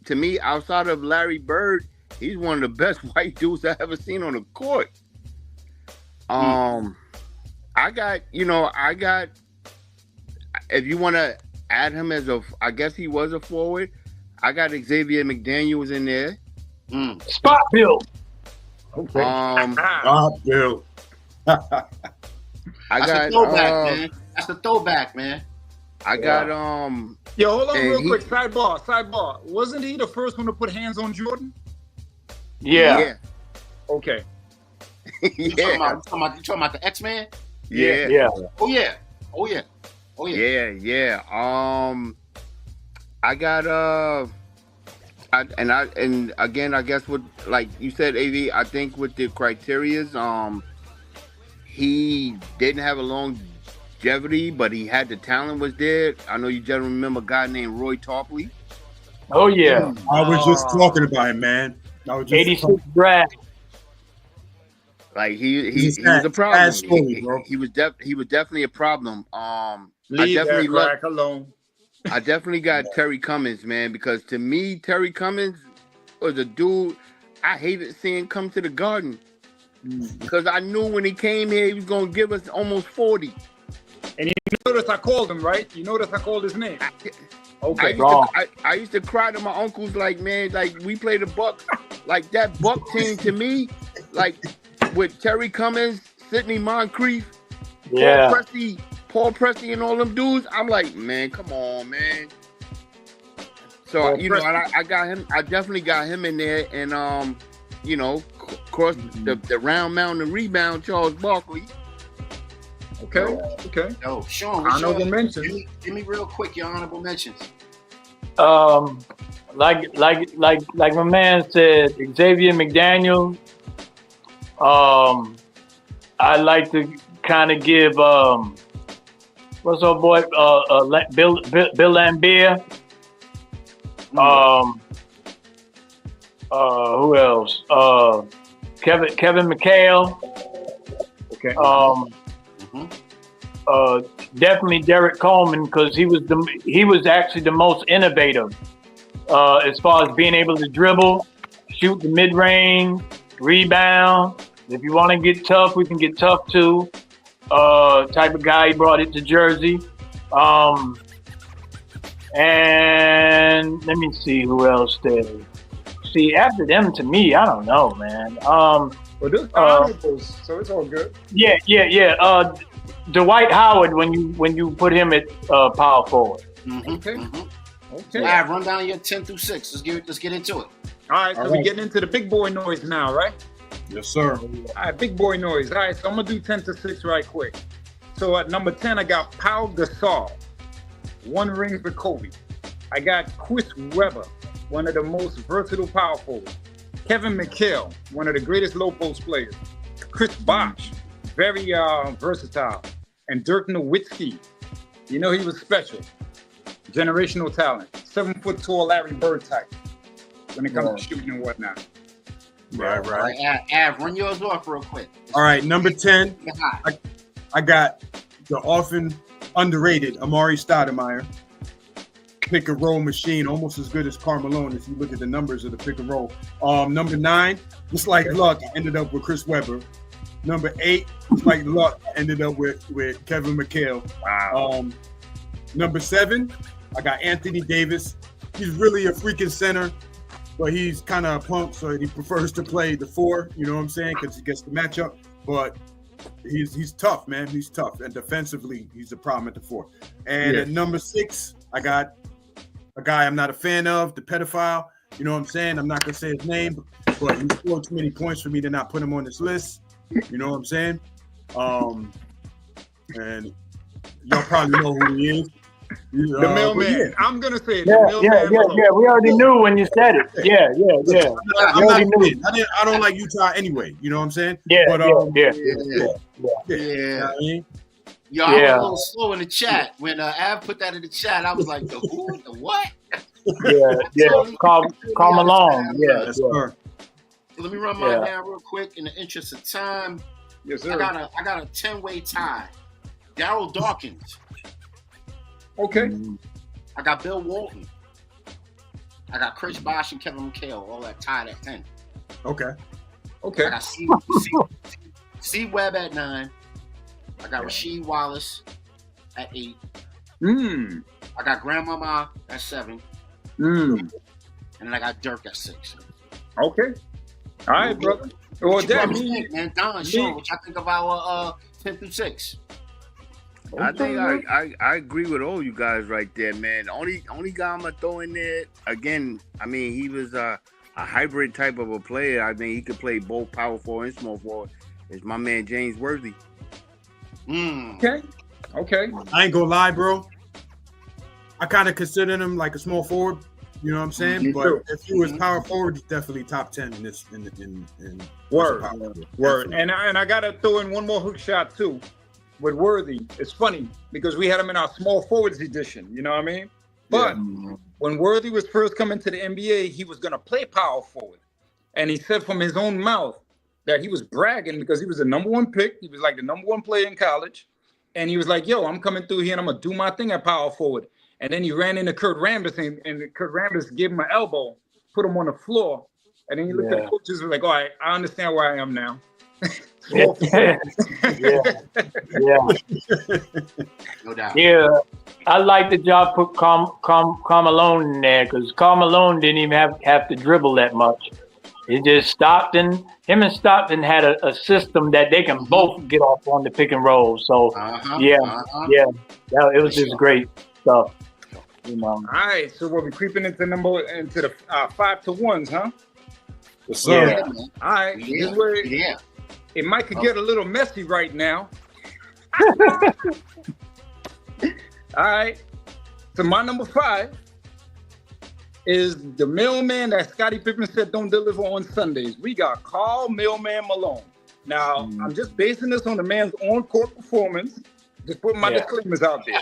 Larry Bird, he's one of the best white dudes I ever seen on the court. I got, if you want to add him I guess he was a forward. I got Xavier McDaniels in there. Spot Bill. Okay. Bill. That's a throwback, man. That's a throwback, man. I got Yo, hold on real quick. Sidebar. Wasn't he the first one to put hands on Jordan? Yeah. Okay. You talking about the X-Man? Yeah. Oh yeah. Yeah. I got and again, I guess what, like you said, AV, I think with the criterias, he didn't have a longevity, but he had the talent was there. I know you gentlemen remember a guy named Roy Tarpley. Oh yeah. I was just talking about him, man. 86 draft. Like he was a problem. He was definitely a problem. Leave that definitely love. crack alone. I definitely got Terry Cummings, man, because to me, Terry Cummings was a dude I hated seeing come to the Garden. Because I knew when he came here, he was going to give us almost 40. And you notice I called him, right? You notice I called his name. Okay. I used to cry to my uncles like, man, like we play the Bucks. Like that Buck team to me, like with Terry Cummings, Sidney Moncrief, Paul Pressey and all them dudes, I'm like, man, come on, man. So, I got him. I definitely got him in there. And, across the round mound and rebound, Charles Barkley. Okay. Yo, Sean, honorable mentions. Give me real quick your honorable mentions. Like my man said, Xavier McDaniel. I like to kind of give what's our boy Bill Lambier. Who else? Kevin McHale. Okay. Definitely Derek Coleman, because he was actually the most innovative as far as being able to dribble, shoot the mid range, rebound. If you want to get tough, we can get tough too. Type of guy. He brought it to Jersey. And let me see who else there. See, after them, to me, I don't know, man. Well, this honorables, so it's all good. Yeah. Dwight Howard, when you put him at power forward. Okay. All right, run down your 10 through 6. Let's get into it. All right, so we're getting into the big boy noise now, right? Yes, sir. All right, big boy noise. All right, so I'm gonna do 10 to 6 right quick. So at number 10, I got Pau Gasol, 1 ring for Kobe. I got Chris Webber, one of the most versatile power forwards. Kevin McHale, one of the greatest low post players. Chris Bosh, very versatile. And Dirk Nowitzki, he was special. Generational talent. 7 foot tall Larry Bird type when it comes to shooting and whatnot. Right. All right, Av, run yours off real quick. All right, number 10, I got the often underrated Amari Stoudemire. Pick and roll machine, almost as good as Carmelo if you look at the numbers of the pick and roll. Number 9, just like Luck, I ended up with Chris Webber. Number 8, just like Luck, I ended up with Kevin McHale. Wow. Number 7, I got Anthony Davis. He's really a freaking center, but he's kind of a punk, so he prefers to play the 4, you know what I'm saying, because he gets the matchup. But he's tough, man. He's tough. And defensively, he's a problem at the 4. And at number 6, I got a guy I'm not a fan of, the pedophile. You know what I'm saying? I'm not going to say his name, but he scored too many points for me to not put him on this list. You know what I'm saying? And y'all probably know who he is. The mailman. I'm going to say it. Yeah. We already knew when you said it. Yeah. I'm not knew. I don't like Utah anyway. You know what I'm saying? Yeah. But, Yeah. I mean, Yo, I was a little slow in the chat. When Av put that in the chat, I was like, the who? The what? Yeah. Call Malone. Yeah. So let me run mine down real quick in the interest of time. Yes, sir. I got a 10-way tie. Darryl Dawkins. Okay. I got Bill Walton. I got Chris Bosh and Kevin McHale, all that tied at 10. Okay. I got C Webb at 9. I got Rasheed Wallace at 8. I got Grandmama at 7. And then I got Dirk at 6. Okay. All right, brother. Well, Sean, what y'all think of our 10 through 6? I think I agree with all you guys right there, man. The only guy I'm gonna throw in there again. I mean, he was a hybrid type of a player. I mean, he could play both power forward and small forward. Is my man James Worthy? Okay. I ain't gonna lie, bro. I kind of consider him like a small forward. You know what I'm saying? But if he was power forward, he's definitely top 10 in this. Word. And I gotta throw in one more hook shot too. With Worthy, it's funny because we had him in our small forwards edition, you know what I mean? But when Worthy was first coming to the NBA, he was going to play power forward. And he said from his own mouth that he was bragging because he was the number 1 pick. He was like the number 1 player in college. and he was like, "Yo, I'm coming through here and I'm gonna do my thing at power forward." And then he ran into Kurt Rambis, and Kurt Rambis gave him an elbow, put him on the floor, and then he looked at the coaches and was like, "All right, I understand where I am now." Yeah. No doubt. Yeah. I like that y'all put Carmelo in there because Carmelo didn't even have to dribble that much. He just Stockton, him and Stockton had a system that they can both get off on the pick and roll. So it was just great stuff. You know. All right, so we'll be creeping into the 5-to-1s, huh? Yeah. All right, this is where it might could get a little messy right now. All right, so my number 5 is the mailman that Scottie Pippen said don't deliver on Sundays. We got Karl Mailman Malone. Now, I'm just basing this on the man's on-court performance. Just putting my disclaimers out there.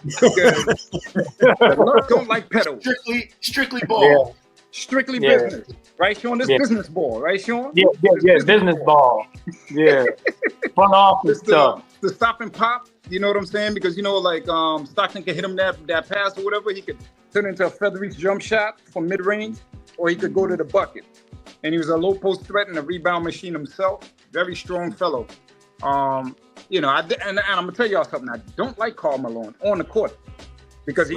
The Lord don't like pedals. Strictly ball. Strictly business. Right, Sean? This business ball, right, Sean? Yeah, business ball. Yeah. Front office stuff. The stop and pop, you know what I'm saying? Because, you know, like Stockton can hit him that pass or whatever. He could turn into a feathery jump shot from mid-range, or he could go to the bucket. And he was a low post threat and a rebound machine himself. Very strong fellow. You know, and I'm gonna tell y'all something. I don't like Karl Malone on the court because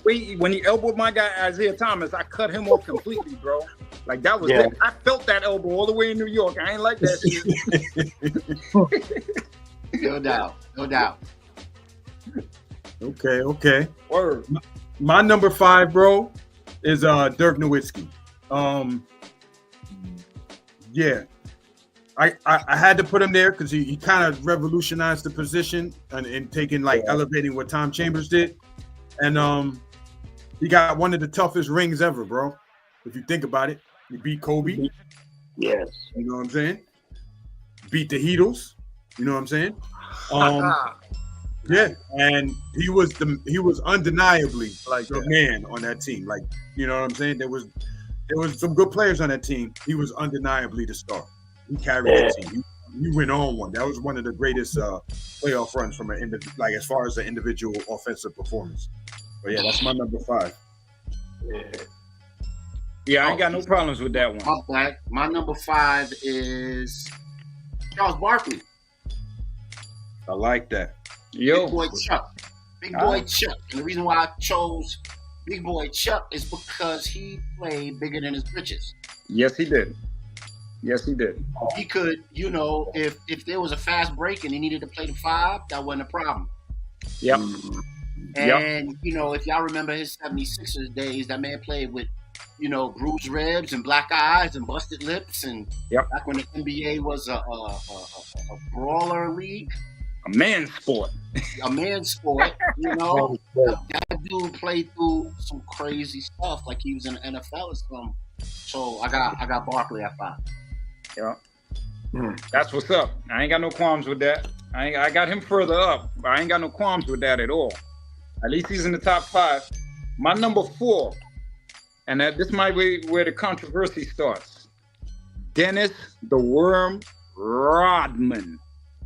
when he elbowed my guy Isaiah Thomas, I cut him off completely, bro. Like that was it. I felt that elbow all the way in New York. I ain't like that shit. No doubt. Okay. Word. My number 5, bro, is Dirk Nowitzki. I had to put him there because he kind of revolutionized the position and taking elevating what Tom Chambers did, and he got one of the toughest rings ever, bro. If you think about it, he beat Kobe. Yes. You know what I'm saying? Beat the Heatles. You know what I'm saying? Yeah, and he was undeniably the man on that team. Like, you know what I'm saying? There was some good players on that team. He was undeniably the star. He carried that team. He went on one. That was one of the greatest playoff runs from as far as the individual offensive performance. But yeah, that's my number 5. Yeah, I ain't got no problems with that one. My number 5 is Charles Barkley. I like that. Yo, Big Boy Chuck. Big Boy Chuck. And the reason why I chose Big Boy Chuck is because he played bigger than his britches. Yes, he did. He could, you know, if there was a fast break and he needed to play the 5, that wasn't a problem. Yep. And, you know, if y'all remember his 76ers days, that man played with, you know, bruised ribs and black eyes and busted lips. And back when the NBA was a brawler league. A man's sport. You know. That dude played through some crazy stuff, like he was in the NFL or something. So I got Barkley at 5. Yeah. That's what's up. I ain't got no qualms with that. I got him further up, but I ain't got no qualms with that at all. At least he's in the top 5. My number 4, and this might be where the controversy starts. Dennis the Worm Rodman.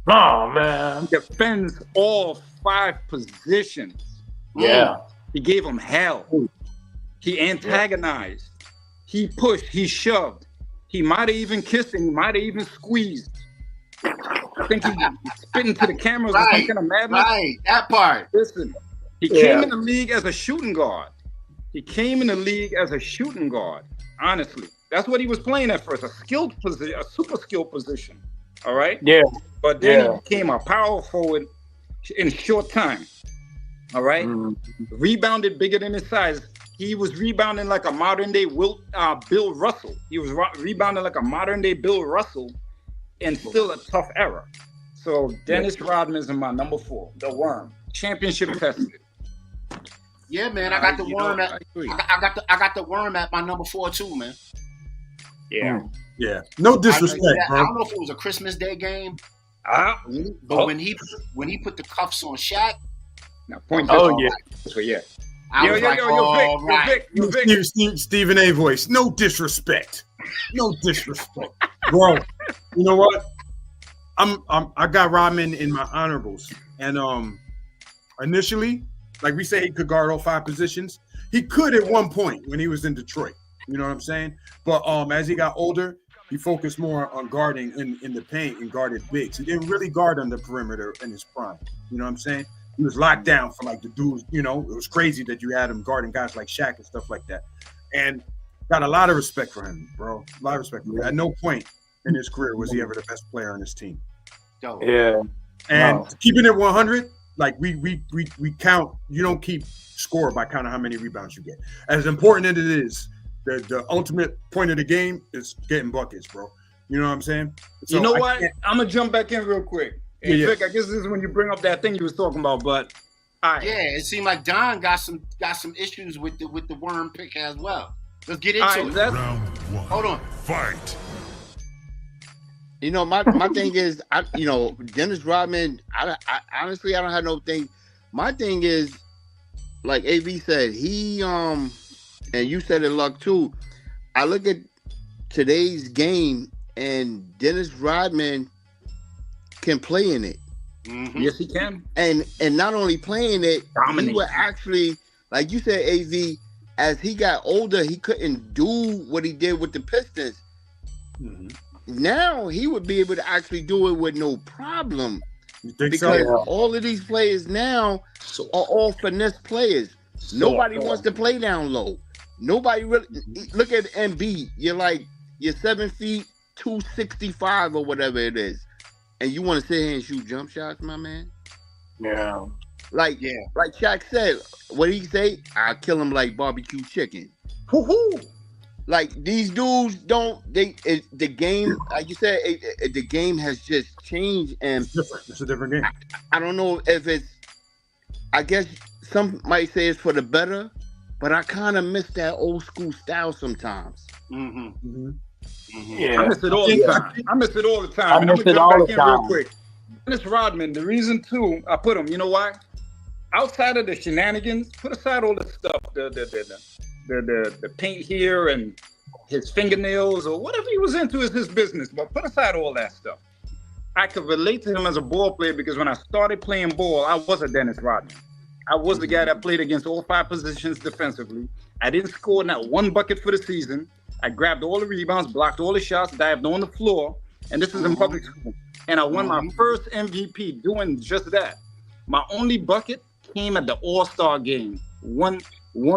Oh, man. He defends all 5 positions. Yeah. He gave him hell. He antagonized. He pushed. He shoved. He might have even kissed and he might have even squeezed. I think he spit into the cameras or some kind of madness. Right, that part. Listen, he came in the league as a shooting guard. Honestly. That's what he was playing at first, a skilled position, a super skilled position. All right? Yeah. But then he became a power forward in a short time. All right? Rebounded bigger than his size. He was rebounding like a modern day Bill Russell. He was rebounding like a modern day Bill Russell and still a tough era. So Dennis Rodman is my number 4, the Worm. Championship tested. Yeah, man, I got the Worm I got the Worm at my number 4 too, man. Yeah. No disrespect, I don't know if it was a Christmas Day game, but when he put the cuffs on Shaq. Now point this way, Vic. Stephen A. voice. No disrespect. Bro, you know what? I got Rodman in my honorables, and initially, like we say, he could guard all 5 positions. He could at one point when he was in Detroit. You know what I'm saying? But as he got older, he focused more on guarding in the paint and guarded bigs. He didn't really guard on the perimeter in his prime. You know what I'm saying? He was locked down for like the dudes. You know, it was crazy that you had him guarding guys like Shaq and stuff like that. And got a lot of respect for him, bro. A lot of respect for him. At no point in his career was he ever the best player on his team. Yeah. And keeping it 100, like we count. You don't keep score by counting how many rebounds you get. As important as it is, the ultimate point of the game is getting buckets, bro. You know what I'm saying? So you know what? I'm gonna jump back in real quick. Hey, Yeah. Vic, I guess this is when you bring up that thing you was talking about, but all right. Yeah, it seemed like Don got some issues with the worm pick as well. Let's get All into right, it. Round 1. Hold on. Fight. You know, my thing is, Dennis Rodman. I honestly, I don't have no thing. My thing is, like AV said, he and you said it, Luck too. I look at today's game, and Dennis Rodman can play in it, Mhm. Yes, he can. and not only playing it, Dominate. he would actually, like you said, AV. As he got older, he couldn't do what he did with the Pistons. Now he would be able to actually do it with no problem. You think Because so? all of these players now are all finesse players. Nobody wants to play down low. Nobody really look at Embiid. You're 7 feet, 265 or whatever it is, and you want to sit here and shoot jump shots, my man. Yeah. Like Shaq said, what did he say? I'll kill him like barbecue chicken. Woo-hoo. Like these dudes the game, like you said, the game has just changed, and It's a different game. I don't know if it's, I guess some might say it's for the better, but I kind of miss that old school style sometimes. Mhm. Mhm. Mhm. Yeah. I miss it all the time. I miss it all the time. I And I'm miss gonna it all jump the back in real time. quick. Dennis Rodman, the reason too, I put him, you know why? Outside of the shenanigans, put aside all the stuff, the paint here and his fingernails or whatever he was into is his business, but put aside all that stuff. I could relate to him as a ball player because when I started playing ball, I was a Dennis Rodman. I was the guy that played against all 5 positions defensively. I didn't score not one bucket for the season. I grabbed all the rebounds, blocked all the shots, dived on the floor, and this is in public school. And I won my first MVP doing just that. My only bucket came at the All-Star game. One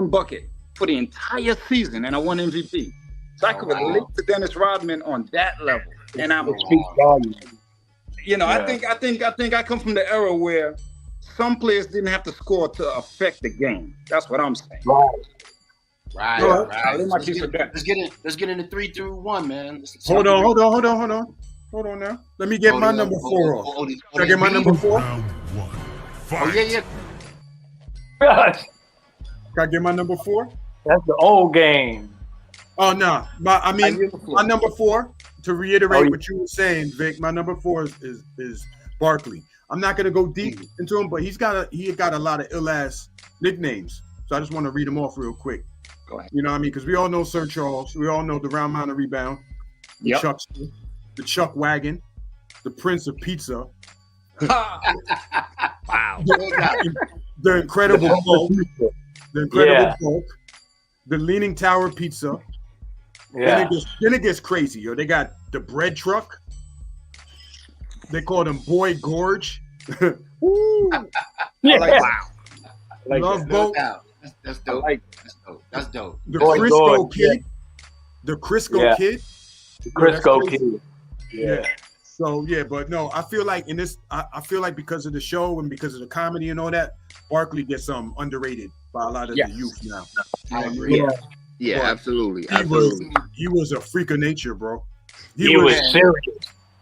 bucket for the entire season, and I won MVP. So I could relate to Dennis Rodman on that level. And I'm, It speaks volumes. I think I come from the era where some players didn't have to score to affect the game. That's what I'm saying. Right. All right. I'll leave my piece of that. Let's get into 3 through 1, man. Hold on now. Let me get my number 4 off. Can I get my number 4? Round 1. Fight. Oh yeah. Gosh, Can I get my number 4? that's the old game. Oh no, my number 4. To reiterate Oh, yeah. what you were saying, Vic, my number 4 is Barkley. I'm not gonna go deep into him, but he got a lot of ill ass nicknames. So I just want to read them off real quick. Go ahead. You know what I mean? Because we all know Sir Charles. We all know the round mound of rebound. The Yep. Chuckster, the Chuck Wagon, the Prince of Pizza, Wow. the Incredible Hulk, the Incredible Yeah. Hulk, the Leaning Tower Pizza. Yeah. Then it gets crazy, yo. They got the bread truck. They called him Boy Gorge. Woo. Yeah. Wow. Like Love that. Boat. That's I dope. like That's dope. The Boy Crisco Gorge, Kid. The Crisco Yeah. Kid. Crisco that's crazy. Kid. Yeah. So yeah, but no, I feel like in this, I feel like because of the show and because of the comedy and all that, Barkley gets underrated by a lot of Yes. the youth now. I agree. Yeah. Yeah, But absolutely. He was a freak of nature, bro. He was serious.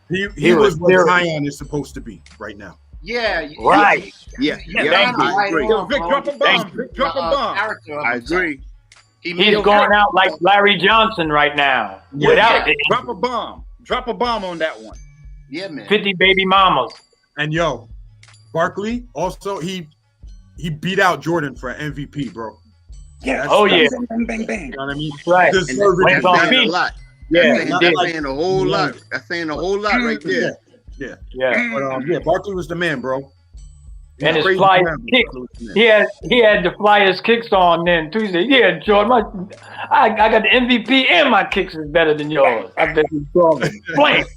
He was was what serious. Zion is supposed to be right now. Yeah. Right. Yeah, thank you. I agree. Yo, Vic, drop a bomb. Thank Vic, drop a bomb. I agree. He's going out like Larry Johnson right now. Yeah. Without it. Drop a bomb. Drop a bomb on that one. Yeah, man. 50 baby mamas. And yo, Barkley also he beat out Jordan for MVP, bro. Yeah. Oh, yeah. Bang, bang, bang. You know what I mean? Right. Deservedly. Went on That's saying feet. a lot. Yeah. That's saying a whole lot. That's saying a whole lot right there. Yeah. Yeah. But yeah, Barkley was the man, bro. He's And his crazy flyers man, but kicks. Barkley was the man. He had the flyers kicks on then too. He said, "Yeah, Jordan, I got the MVP and my kicks is better than yours." I bet he's stronger. Blank.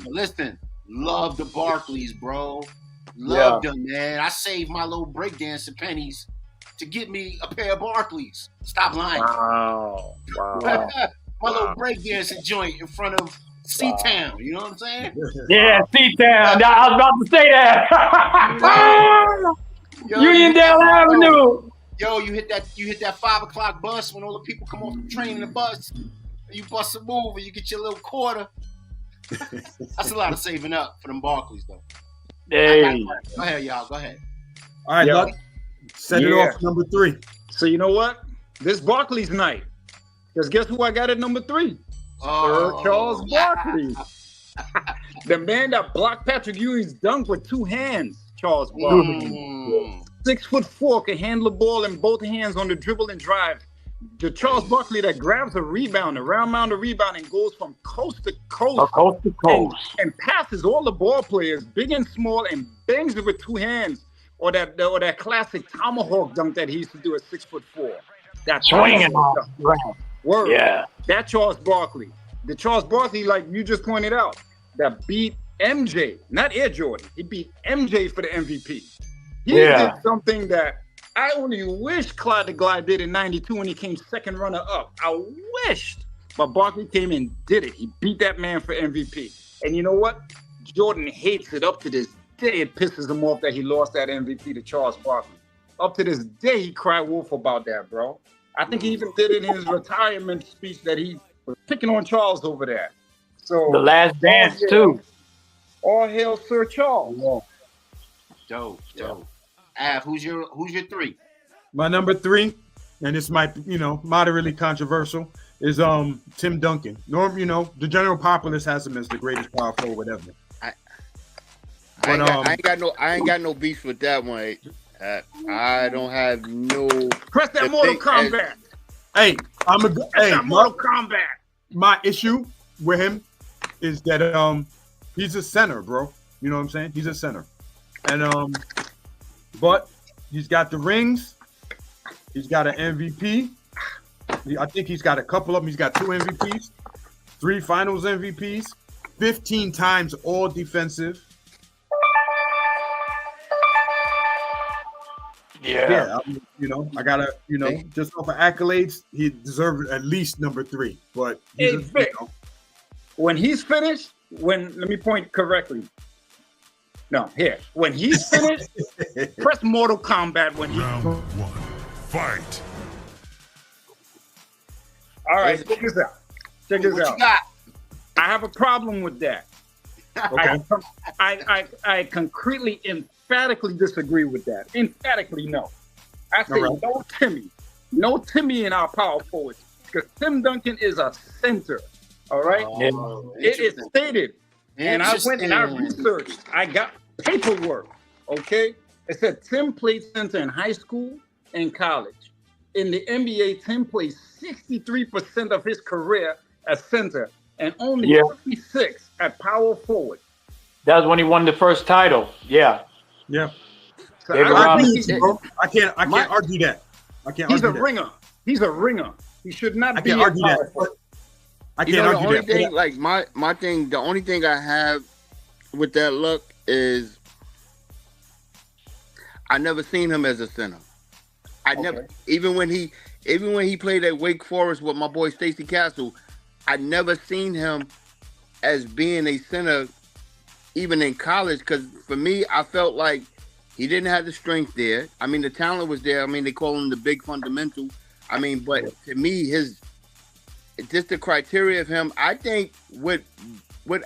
Listen. Love the Barkleys, bro. Love them, man. I saved my little breakdancing pennies to get me a pair of Barkleys. Stop lying. Wow. My little breakdancing joint in front of C-Town. You know what I'm saying? Yeah, C-Town. I was about to say that. Yo, Uniondale Avenue. Yo, you hit that 5 o'clock bus when all the people come off the train in the bus. You bust a move and you get your little quarter. That's a lot of saving up for them Barkleys, though. Hey. Go ahead, y'all. Go ahead. All right, Yo. Luck. Send it off number 3. So you know what? This Barkley's night. Because guess who I got at number 3? Sir Charles Barkley. The man that blocked Patrick Ewing's dunk with 2 hands. Charles Barkley. 6'4", can handle the ball in both hands on the dribble and drive. The Charles Barkley that grabs a rebound, a round mound of rebound, and goes from coast to coast, Coast to coast, and passes all the ball players, big and small, and bangs it with 2 hands. Or that classic tomahawk dunk that he used to do at 6'4". That swinging tomahawk off the ground. Word. Yeah. That Charles Barkley. The Charles Barkley, like you just pointed out, that beat MJ, not Air Jordan. He beat MJ for the MVP. He did something that I only wish Clyde the Glide did in 92 when he came second runner up. I wished. But Barkley came and did it. He beat that man for MVP. And you know what? Jordan hates it up to this day. It pisses him off that he lost that MVP to Charles Barkley. Up to this day, he cried wolf about that, bro. I think he even did it in his retirement speech that he was picking on Charles over there. So The Last Dance too. All hail Sir Charles. Dope. Av, who's your 3? My number 3, and this might be, moderately controversial, is Tim Duncan. The general populace has him as the greatest power forward ever. I ain't got no beef with that one. I don't have no. Press that Mortal Kombat. Mortal Kombat. My issue with him is that he's a center, bro. You know what I'm saying? He's a center, and but he's got the rings. He's got an MVP. I think he's got a couple of them. He's got 2 MVPs, 3 Finals MVPs, 15 times All Defensive. Yeah. I gotta, just off of accolades, he deserved at least number 3. But when he's finished, let me point correctly. No, here. When he's finished, press Mortal Kombat when he. Round 1, fight. All right, check this out. What you got? I have a problem with that. Okay. I concretely, emphatically disagree with that. Emphatically, no. I say no Timmy. No Timmy in our power forwards. Because Tim Duncan is a center. All right? It is stated. And I went and I researched. I got paperwork. Okay? It said Tim played center in high school and college. In the NBA, Tim played 63% of his career as center and only 56 at power forward. That was when he won the first title. Yeah. Yeah. So I can't argue that. He's a ringer. He's a ringer. He should not be. I can't argue that. I can't argue that. Thing, like my thing, the only thing I have with that look is I never seen him as a center. Never, even when he played at Wake Forest with my boy Stacey Castle, I never seen him as being a center, even in college. Because for me, I felt like he didn't have the strength there. I mean, the talent was there. I mean, they call him the big fundamental. I mean, but to me, just the criteria of him, I think what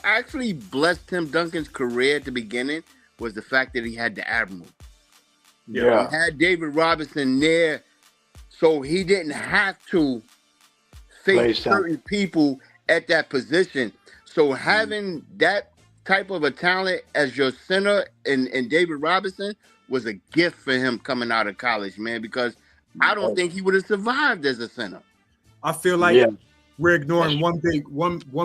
actually blessed Tim Duncan's career at the beginning was the fact that he had the Admiral. Yeah. He had David Robinson there, so he didn't have to face certain people at that position. So having that type of a talent as your center and David Robinson was a gift for him coming out of college, man, because I don't think he would have survived as a center. I feel like we're ignoring one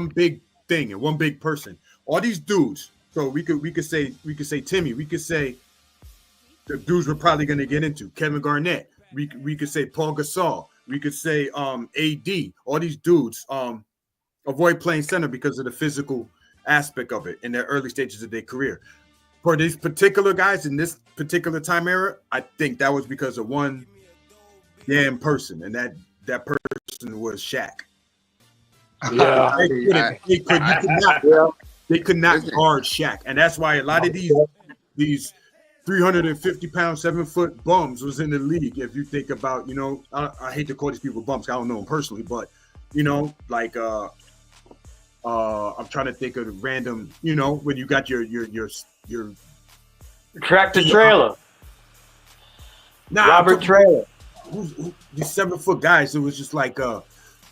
big thing and one big person. All these dudes, So we could say Timmy. We could say the dudes we're probably going to get into Kevin Garnett. We could say Paul Gasol. We could say AD. All these dudes avoid playing center because of the physical aspect of it in their early stages of their career. For these particular guys in this particular time era, I think that was because of one damn person, and that person was Shaq. Yeah. They could not guard Shaq, and that's why a lot of these 350-pound, 7-foot bums was in the league. If you think about, I hate to call these people bums. I don't know them personally, but like I'm trying to think of random. When you got your tractor trailer. Nah, Robert Trailer. These 7-foot guys? It was just like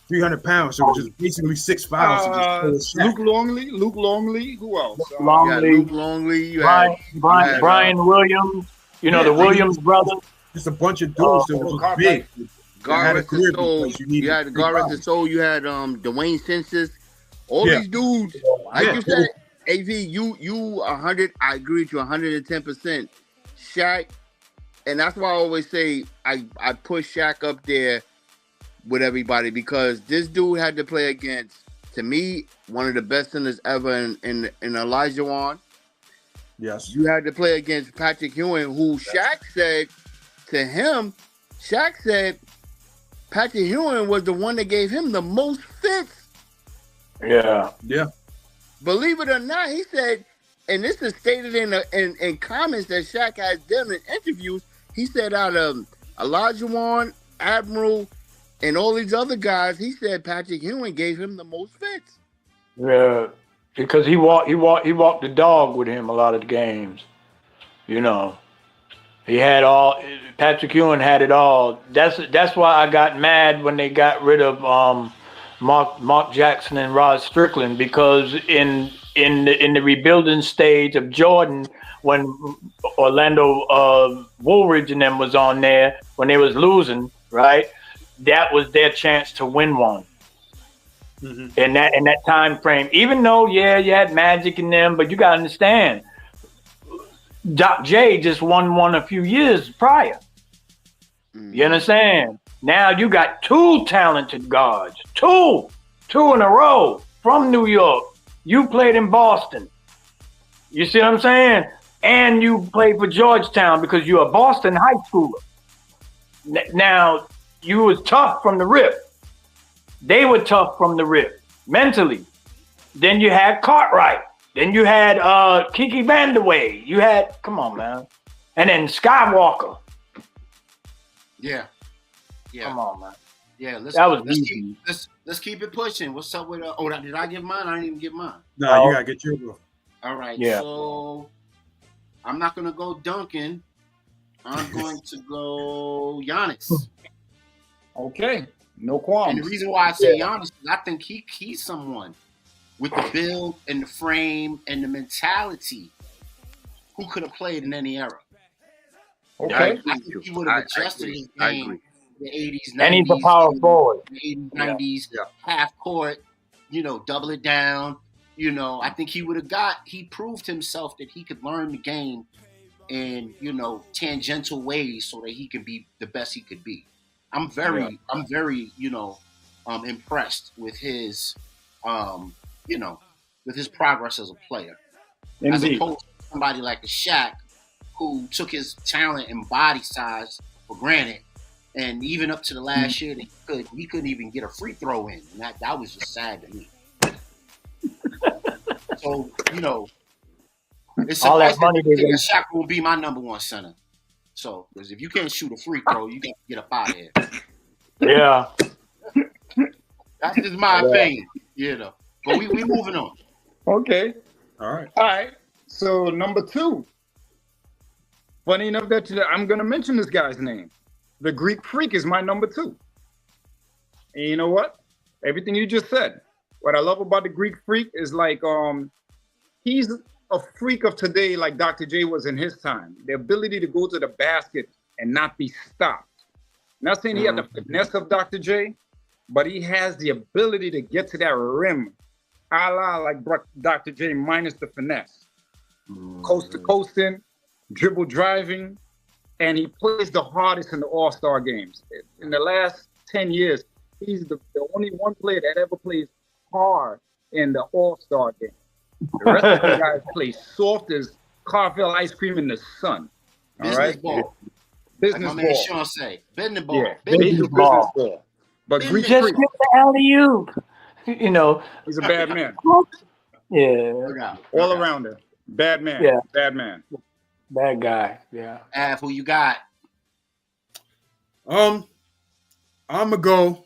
300 pounds. So it was just basically 6 fouls. Luke Longley. Who else? Luke Longley. You had Brian Williams. The Williams brothers. Just a bunch of dudes that was big. Gareth Gasol. You had Gareth Gasol. You had Dwayne Census. All these dudes. Like you said, AV, you 100. I agree with you 110%. Shaq, and that's why I always say I push Shaq up there with everybody, because this dude had to play against, to me, one of the best centers ever in Elijah Wan. Yes. You had to play against Patrick Ewing, who Shaq said to him, Patrick Ewing was the one that gave him the most fits. Yeah. Yeah. Believe it or not, he said, and this is stated in comments that Shaq has done in interviews, he said out of Elijah Wan, Admiral, and all these other guys, he said Patrick Ewing gave him the most fits. Yeah, because he walked the dog with him a lot of the games. He had all. Patrick Ewing had it all. That's why I got mad when they got rid of Mark Jackson and Rod Strickland, because in the rebuilding stage of Jordan, when Orlando Woolridge and them was on there, when they was losing, right? That was their chance to win one. Mm-hmm. In that time frame. Even though, you had Magic in them, but you gotta understand, Doc J just won one a few years prior. Mm-hmm. You understand? Now you got two talented guards, two in a row from New York. You played in Boston. You see what I'm saying? And you played for Georgetown because you're a Boston high schooler. Now, you was tough from the rip. They were tough from the rip, mentally. Then you had Cartwright. Then you had Kiki Vandeweghe. You had, come on, man. And then Skywalker. Yeah. Come on, man. Yeah, let's keep it pushing. What's up with did I give mine? I didn't even give mine. No, you gotta get yours off. All right. Yeah. So I'm not gonna go Duncan. I'm going to go Giannis. Okay, no qualms. And the reason why I say Giannis is I think he's someone with the build and the frame and the mentality who could have played in any era. Okay. I think he would have adjusted his game in the 80s, 90s. And he's a power forward. 80s, 90s, half court, double it down. I think he proved himself that he could learn the game in, tangential ways so that he can be the best he could be. I'm very impressed with his, with his progress as a player. Indeed. As opposed to somebody like a Shaq who took his talent and body size for granted, and even up to the last year, he couldn't even get a free throw in, and that was just sad to me. So it's all that money Shaq will be my number one center. So, because if you can't shoot a free throw, you got to get up out of here. Yeah. That's just my opinion, But we moving on. Okay. All right. So number 2. Funny enough that I'm going to mention this guy's name. The Greek Freak is my number 2. And you know what? Everything you just said. What I love about the Greek Freak is like he's a freak of today, like Dr. J was in his time. The ability to go to the basket and not be stopped. Not saying he had the finesse of Dr. J, but he has the ability to get to that rim, a la like Dr. J minus the finesse. coast to coasting, dribble driving, and he plays the hardest in the All-Star games. In the last 10 years, he's the only one player that ever plays hard in the All-Star game. The rest of the guys play soft as Carvel ice cream in the sun. All Business right? ball. Business Like my ball. man Sean say. Business ball. Yeah, Business business ball. ball. But Greek Just Freak, get the alley-oop. You know. he's a bad man. Yeah. Look out. All Look out. around him. Bad man. Yeah. Bad man. Bad guy. Yeah. Av, who you got? I'm gonna go.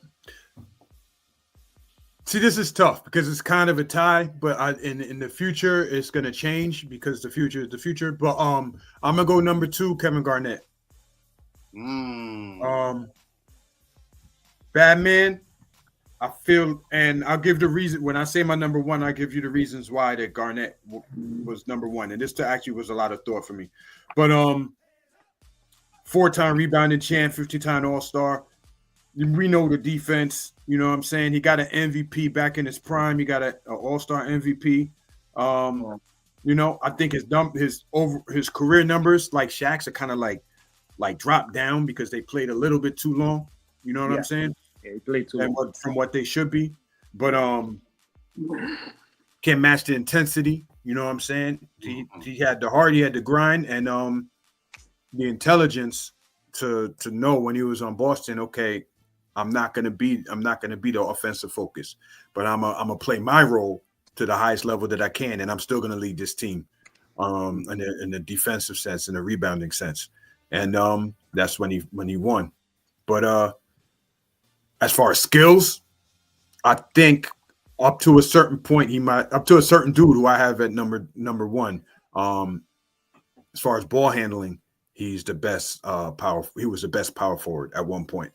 See, this is tough because it's kind of a tie, but in the future it's gonna change because the future is the future. But I'm gonna go number 2, Kevin Garnett. Batman. I feel, and I'll give the reason when I say my number 1, I give you the reasons why that Garnett was number 1, and this actually was a lot of thought for me. But 4-time rebounding champ, 50-time All-Star. We know the defense. You know what I'm saying? He got an MVP back in his prime. He got an All-Star MVP. You know, I think his career numbers, like Shaq's, are kind of like dropped down because they played a little bit too long. You know what I'm saying? Yeah, he played too long. From what they should be. But can't match the intensity. You know what I'm saying? He had the heart, he had the grind, and the intelligence to know when he was on Boston, okay, I'm not gonna be the offensive focus, but I'm gonna play my role to the highest level that I can, and I'm still gonna lead this team in the defensive sense, in the rebounding sense. And that's when he won. But as far as skills, I think up to a certain point, up to a certain dude who I have at number 1. As far as ball handling, he's the best he was the best power forward at one point.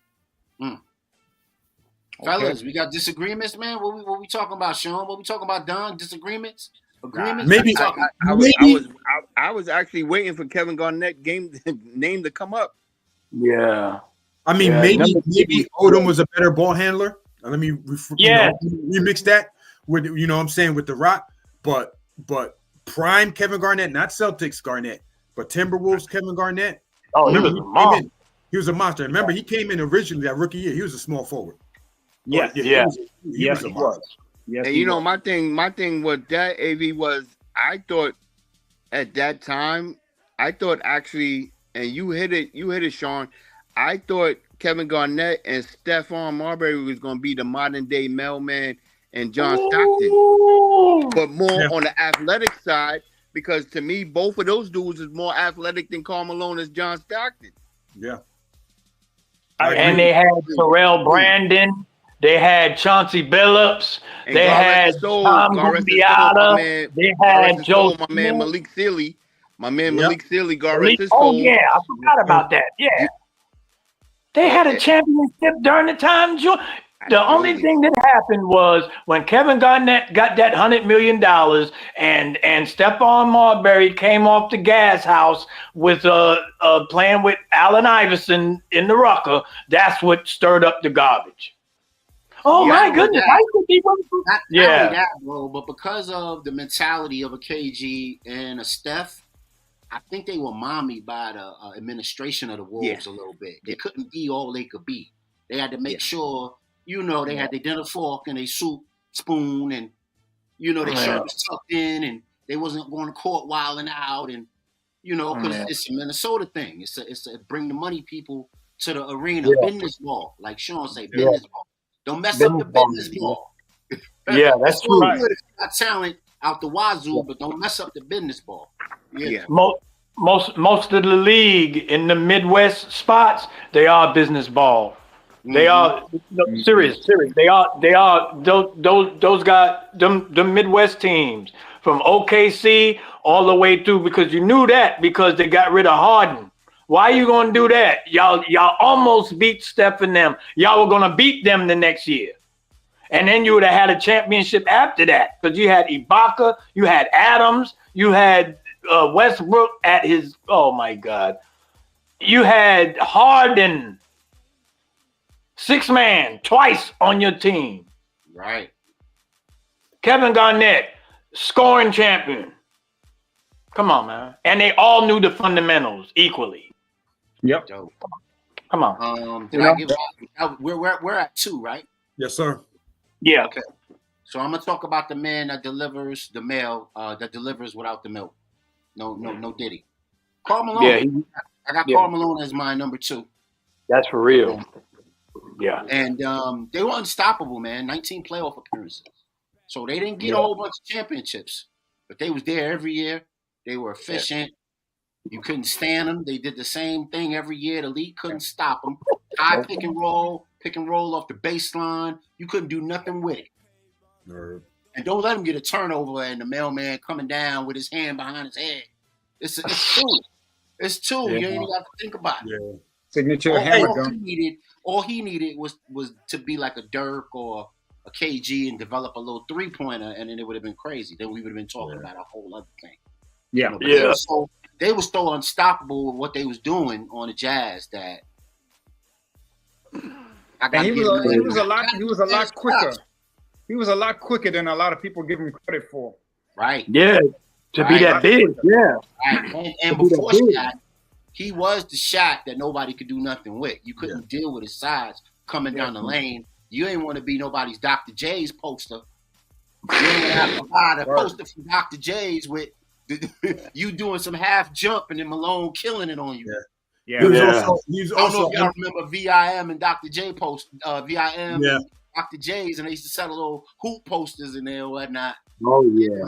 Fellas, we got disagreements, man. What we talking about, Sean? What we talking about, Don? Disagreements? Agreements? Maybe I was actually waiting for Kevin Garnett name to come up. Yeah. I mean, maybe Odom was a better ball handler. Let me remix that with, you know what I'm saying, with the Rock. But prime Kevin Garnett, not Celtics Garnett, but Timberwolves Kevin Garnett. Oh, he was a monster. He was a monster. Remember, he came in originally that rookie year. He was a small forward. Yes, yeah. He was a monster. Yes, And you know, my thing with that, AV, was I thought at that time, actually, and you hit it, Sean. I thought Kevin Garnett and Stephon Marbury was going to be the modern day mailman and John Stockton, but more on the athletic side, because to me, both of those dudes is more athletic than Karl Malone as John Stockton. Yeah. And they had Terrell Brandon. They had Chauncey Billups. And They had Tom Gugliotta. They had Joe my man Malik Sealy. Malik Sealy, Oh, yeah. I forgot about that. Yeah. They had a championship during the time. The only thing that happened was when Kevin Garnett got that $100 million and Stephon Marbury came off the gas house with playing with Allen Iverson in the Rucker. That's what stirred up the garbage. Oh, my goodness. Not only that, bro, but because of the mentality of a KG and a Steph, I think they were mommied by the administration of the Wolves a little bit. They couldn't be all they could be. They had to make sure, you know, they had their dinner fork and their soup spoon, and, you know, their shirt was tucked in, and they wasn't going to court wilding out, and, you know, because it's a Minnesota thing. It's a bring the money people to the arena, business ball, like Sean say, business ball. Don't mess up the business ball. Yeah, that's true. Good if you got talent out the wazoo, but don't mess up the business ball. Yeah. Most of the league in the Midwest spots, they are business ball. They are serious. They are those guys, the Midwest teams from OKC all the way through, because you knew that because they got rid of Harden. Why are you gonna do that? Y'all almost beat Steph and them. Y'all were gonna beat them the next year. And then you would have had a championship after that, because you had Ibaka, you had Adams, you had Westbrook at his, oh my God. You had Harden, 6-man, twice on your team. Right. Kevin Garnett, scoring champion. Come on, man. And they all knew the fundamentals equally. Yep. Dope. Come on. Did I give we're at 2, right? Yes, sir. Yeah. Okay. So I'm gonna talk about the man that delivers the mail, that delivers without the milk. No Diddy. Karl Malone. Yeah. I got Karl Malone as my number 2. That's for real. Yeah. And they were unstoppable, man. 19 playoff appearances. So they didn't get a whole bunch of championships, but they was there every year. They were efficient. You couldn't stand them. They did the same thing every year. The league couldn't stop them. High pick and roll off the baseline. You couldn't do nothing with it. And don't let him get a turnover and the mailman coming down with his hand behind his head. It's 2. It's 2. Yeah. You ain't even got to think about it. Yeah. Signature hammer gun. All he needed was to be like a Dirk or a KG and develop a little 3-pointer, and then it would have been crazy. Then we would have been talking about a whole other thing. Yeah. You know, they were so unstoppable with what they was doing on the Jazz that And he was a lot quicker. He was a lot quicker than a lot of people give him credit for. Right. Yeah. To be that big. Yeah. Right. And before Shaq, he was the shot that nobody could do nothing with. You couldn't deal with his size coming down the lane. You ain't want to be nobody's Dr. J's poster. You ain't have to buy the poster from Dr. J's with you doing some half jump and then Malone killing it on you. He was I don't know if y'all remember VIM and Dr. J post, VIM and Dr. J's, and they used to sell little hoop posters in there and whatnot. Oh yeah.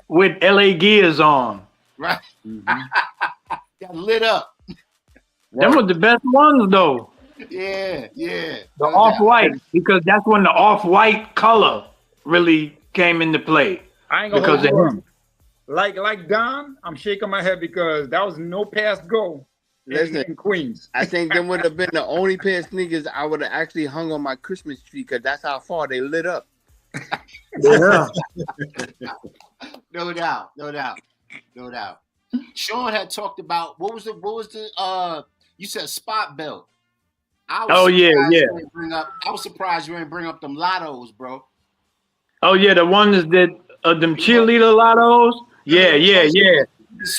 With LA Gears on. Right. Got lit up. Them was the best ones though. Yeah. The off-white, because that's when the off-white color really came into play. I ain't gonna hold you. Like Don, I'm shaking my head because that was no pass go in Queens. I think them would have been the only pair of sneakers I would have actually hung on my Christmas tree because that's how far they lit up. Yeah. No doubt. Sean had talked about what was the you said spot belt. I was surprised you didn't bring up them lottos, bro. Oh yeah, the ones that them cheerleader lottos. Yeah.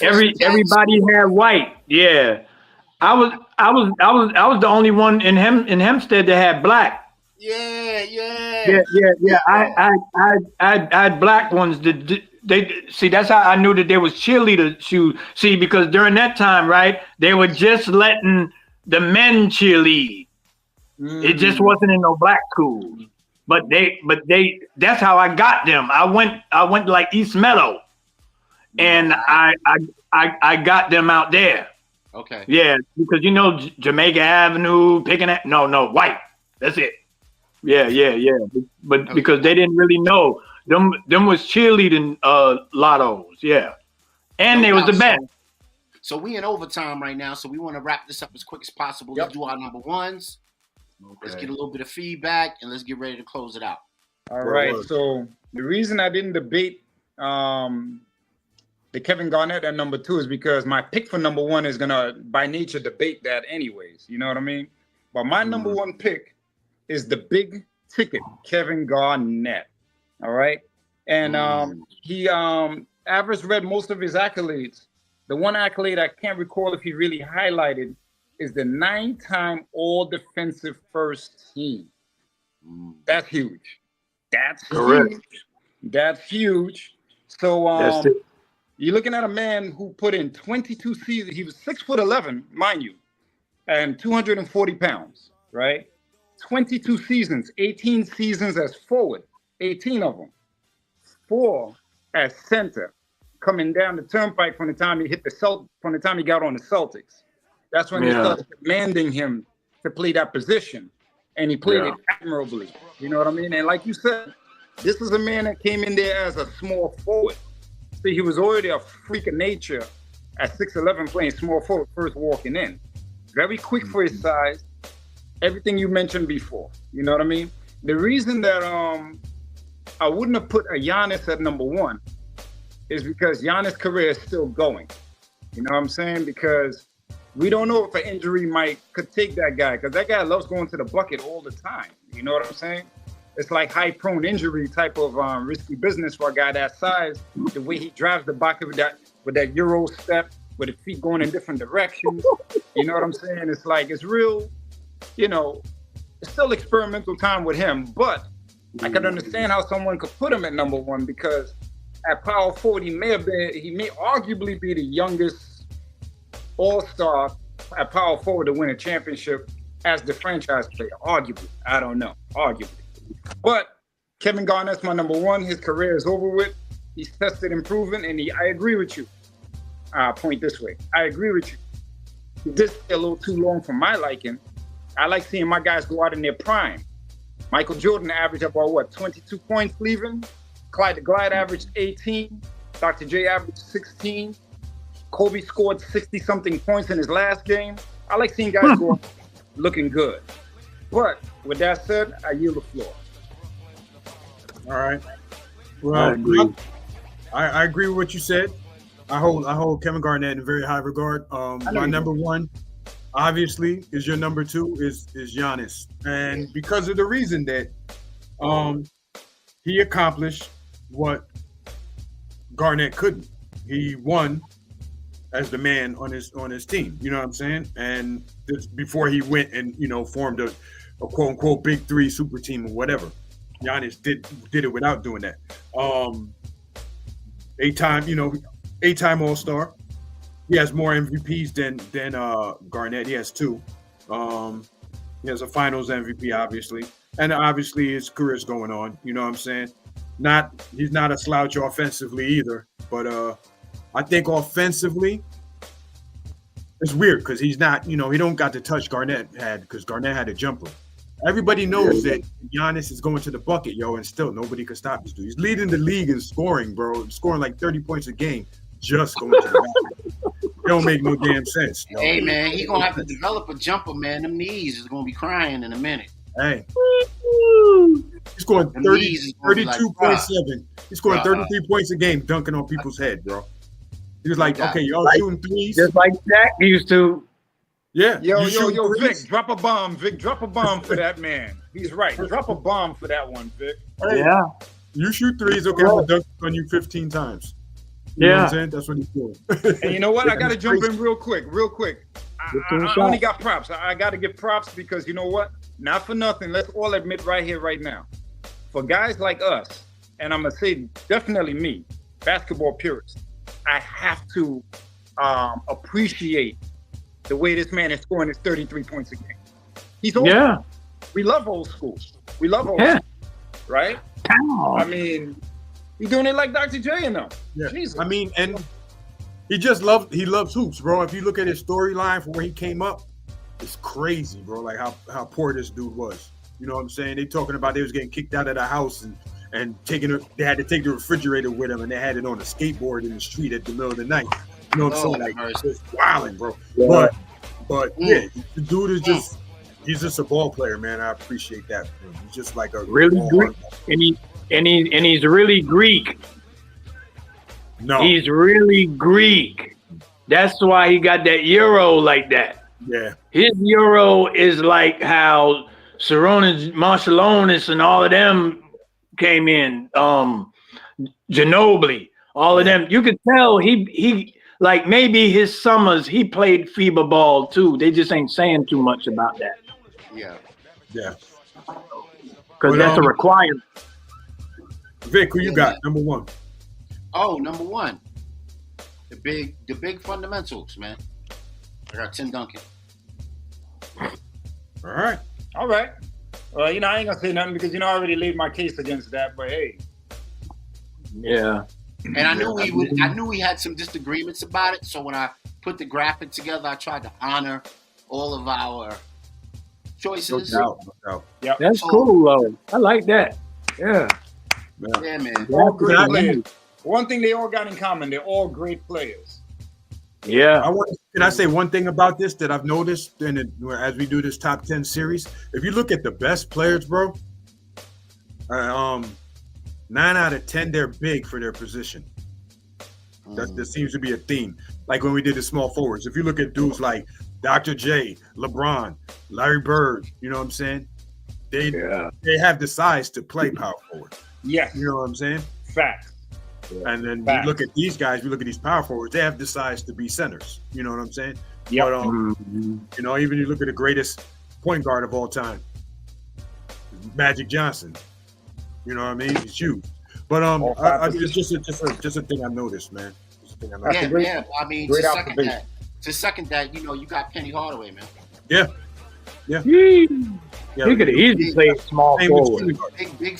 Everybody had white. Yeah. I was the only one in Hempstead that had black. Yeah. I had black ones that they see. That's how I knew that there was cheerleader shoes. See, because during that time, right, they were just letting the men cheerlead. It just wasn't in no black schools. But that's how I got them. I went like East Meadow, and I got them out there. Okay. Yeah, because Jamaica Avenue, no white. That's it. Yeah. But because they didn't really know them was cheerleading lottos. Yeah, and they was the best. So we in overtime right now. So we want to wrap this up as quick as possible. Let's do our number ones. Okay. Let's get a little bit of feedback and let's get ready to close it out. All right. So the reason I didn't debate the Kevin Garnett at number 2 is because my pick for number 1 is gonna by nature debate that anyways. You know what I mean? But my number 1 pick is the big ticket, Kevin Garnett. All right. And he average read most of his accolades. The one accolade I can't recall if he really highlighted is the 9-time all-defensive first team. That's huge. That's huge. So you're looking at a man who put in 22 seasons. He was 6'11", mind you, and 240 pounds, right? 22 seasons, 18 seasons as forward, 18 of them. 4 as center, coming down the turnpike from the time he got on the Celtics. That's when they started demanding him to play that position. And he played it admirably. You know what I mean? And like you said, this is a man that came in there as a small forward. See, he was already a freak of nature at 6'11", playing small forward, first walking in. Very quick for his size. Everything you mentioned before. You know what I mean? The reason that I wouldn't have put a Giannis at number 1 is because Giannis' career is still going. You know what I'm saying? Because we don't know if an injury could take that guy, because that guy loves going to the bucket all the time. You know what I'm saying? it's like high prone injury type of risky business for a guy that size. The way he drives the back of with that Euro step, with the feet going in different directions. You know what I'm saying? It's like, it's real, you know, it's still experimental time with him, but I can understand how someone could put him at number one, because at power forward, he may arguably be the youngest all-star at power forward to win a championship as the franchise player. Arguably, I don't know, arguably. But Kevin Garnett's my number one. His career is over with. He's tested and proven, and I agree with you. Point this way. I agree with you. He did stay a little too long for my liking. I like seeing my guys go out in their prime. Michael Jordan averaged about 22 points leaving. Clyde the Glide averaged 18. Dr. J averaged 16. Kobe scored 60-something points in his last game. I like seeing guys go looking good. But with that said, I yield the floor. All right. Well, I agree with what you said. I hold Kevin Garnett in very high regard. My number one, obviously, is your number two is Giannis, and because of the reason that he accomplished what Garnett couldn't. He won as the man on his team. You know what I'm saying? And this, before he went and formed a quote unquote big three super team or whatever. Giannis did it without doing that. Eight-time All-Star. He has more MVPs than Garnett. He has 2. He has a Finals MVP, obviously, and obviously his career's going on. You know what I'm saying? He's not a slouch offensively either, but I think offensively it's weird because he's not. He don't got the touch Garnett had, because Garnett had a jumper. Everybody knows that Giannis is going to the bucket, and still nobody can stop this dude. He's leading the league in scoring, bro. Scoring like 30 points a game, just going to the bucket. It don't make no damn sense. No. Hey, man, he's going to have to develop a jumper, man. Them knees is going to be crying in a minute. Hey. He's scoring 32.7. He's scoring 33 points a game, dunking on people's head, bro. He was like, okay, y'all shooting threes. Just like Jack used to. Yeah. Yo, Vic, drop a bomb. Vic, drop a bomb for that man. He's right. Drop a bomb for that one, Vic. Hey, yeah. You shoot threes, okay, I'm going to dunk on you 15 times. You know what I'm saying? That's what he's doing. And you know what? I got to jump in real quick. I only got props. I got to give props because you know what? Not for nothing. Let's all admit right here, right now. For guys like us, and I'm going to say definitely me, basketball purists, I have to appreciate the way this man is scoring his 33 points a game. He's old. Yeah. We love old school. We love old school, right? I mean, he's doing it like Dr. J and them. Yeah. Jesus. I mean, and he loves hoops, bro. If you look at his storyline from where he came up, it's crazy, bro. Like how poor this dude was. You know what I'm saying? They talking about they was getting kicked out of the house and they had to take the refrigerator with them, and they had it on a skateboard in the street at the middle of the night. You know what I'm saying? Like, it's wilding, bro. Yeah. But yeah, the dude is he's just a ball player, man. I appreciate that. He's just like a really Greek, and he's really Greek. No, he's really Greek. That's why he got that Euro like that. Yeah, his Euro is like how Sarunas, Marcellonis, and all of them came in. Ginobili, all of them. You could tell he. Like maybe his summers, he played FIBA ball too. They just ain't saying too much about that. Yeah. Because that's a requirement. Vic, who you got? Number one. Oh, number one. The big fundamentals, man. I got Tim Duncan. All right. Well, I ain't gonna say nothing because I already laid my case against that. But hey. Yeah. And I knew we had some disagreements about it. So when I put the graphic together, I tried to honor all of our choices. No doubt. Yeah, that's cool, though. I like that. Yeah. Yeah, man. All great players. One thing they all got in common: they're all great players. Yeah. Can I say one thing about this that I've noticed as we do this top 10 series? If you look at the best players, bro, 9 out of 10, they're big for their position. There seems to be a theme. Like when we did the small forwards. If you look at dudes like Dr. J, LeBron, Larry Bird, you know what I'm saying? They have the size to play power forward. Yes. You know what I'm saying? Facts. And then Facts. we look at these guys, we look at these power forwards, they have the size to be centers. You know what I'm saying? Yep. But you know, even you look at the greatest point guard of all time, Magic Johnson. You know what I mean? He's huge. But it's just a thing I noticed, man. Yeah. I mean, to second that, you know, you got Penny Hardaway, man. Yeah. He could have easily played small forward. Big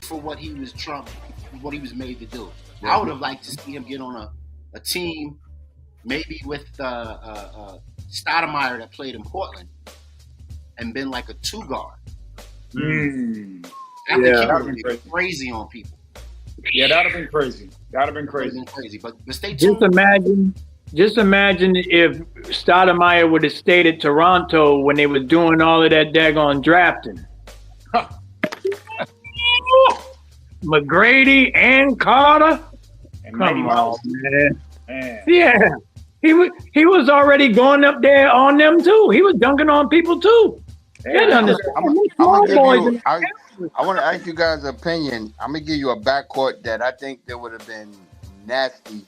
for what he was what he was made to do. I would have liked to see him get on a team, maybe with Stoudemire that played in Portland, and been like a 2 guard. That would have been crazy on people. Yeah, that'd have been crazy. But stay tuned. Just imagine if Stoudemire would have stayed at Toronto when they were doing all of that daggone drafting. McGrady and Carter. And Come on, man. Yeah, he was already going up there on them too. He was dunking on people too. I want to ask you guys' opinion. I'm gonna give you a backcourt that I think that would have been nasty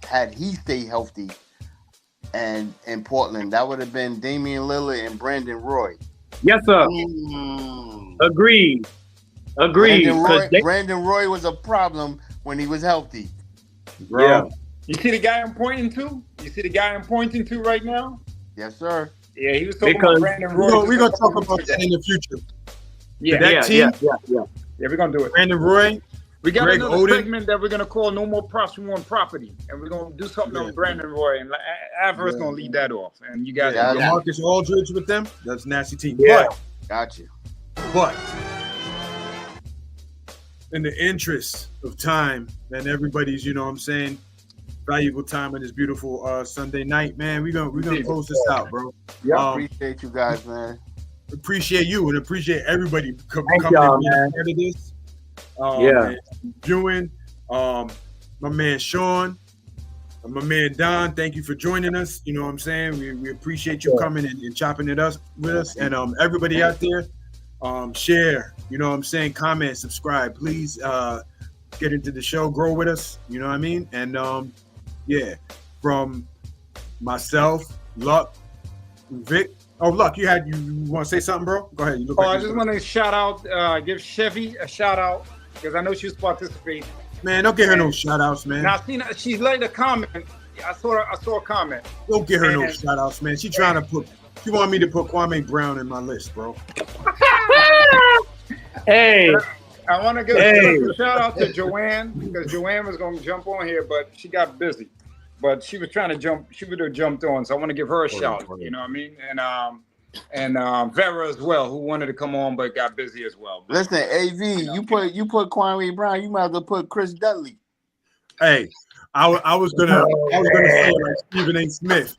had he stayed healthy. And in Portland, that would have been Damian Lillard and Brandon Roy. Yes, sir. Agreed. Brandon Roy was a problem when he was healthy. Bro. Yeah. You see the guy I'm pointing to? Right now? Yes, sir. Yeah, he was talking about Brandon Roy. We're gonna talk about that in the future. Yeah, we're gonna do it. Brandon Roy. We got Greg another Oden. segment that we're gonna call "No More Props, We Want Property," and we're gonna do something on Brandon Roy, and Averitt's gonna lead that off. And you guys, Marcus Aldridge with them. That's a nasty team. Yeah, got you. But in the interest of time and everybody's, you know what I'm saying, valuable time on this beautiful Sunday night, man, we're gonna close this out, bro. Yeah, appreciate you guys, man. Appreciate you and appreciate everybody coming y'all, and being man. a part of this. Yeah. My man Sean, my man Don, thank you for joining us. You know what I'm saying? We appreciate you coming and chopping it up with us. And everybody out there, share, you know what I'm saying? Comment, subscribe. Please get into the show, grow with us. You know what I mean? And from myself, Luck, Vic. Oh, Luck, you want to say something, bro? Go ahead. I just want to shout out, give Chevy a shout out because I know she was participating. Man, don't give her no shout outs, man. Now, she's laid a comment. I saw a comment. Don't give her no shout outs, man. She want me to put Kwame Brown in my list, bro. Hey. I want to give a shout out to Joanne because Joanne was going to jump on here, but she got busy. But she was trying to jump. She would have jumped on, so I want to give her a shout. You know what I mean? And Vera as well, who wanted to come on but got busy as well. Listen, AV, you put Kwame Brown. You might as well put Chris Dudley. Hey, I was gonna say like Stephen A. Smith,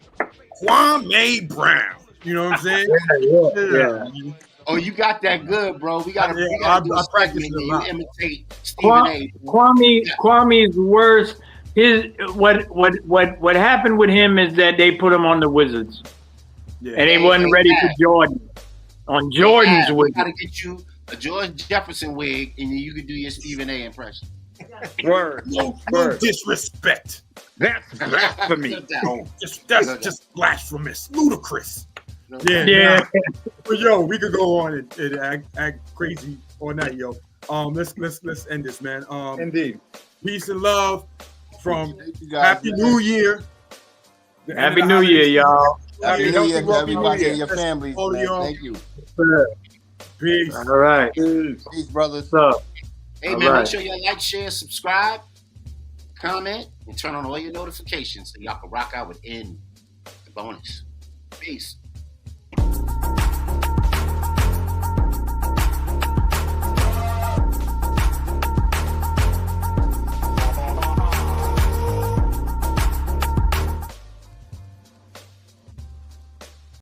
Kwame Brown. You know what I'm saying? Yeah. Oh, you got that good, bro. We gotta do a segment and you imitate Stephen A. Kwame's worst. What happened with him is that they put him on the Wizards, and they wasn't ready for Jordan. On Jordan's we Wizards, gotta get you a George Jefferson wig, and then you can do your Stephen A. impression. Word. No disrespect. That's blasphemy. That's just blasphemous, ludicrous. Yeah. But yo, we could go on and act crazy all night, yo. Let's end this, man. Indeed. Peace and love from Happy New Year. Happy New Year, y'all. Happy New Year to everybody and your families. Thank you. Peace. All right. Peace, brothers. What's up? Hey, man, make sure y'all like, share, subscribe, comment, and turn on all your notifications so y'all can rock out with the bonus. Peace.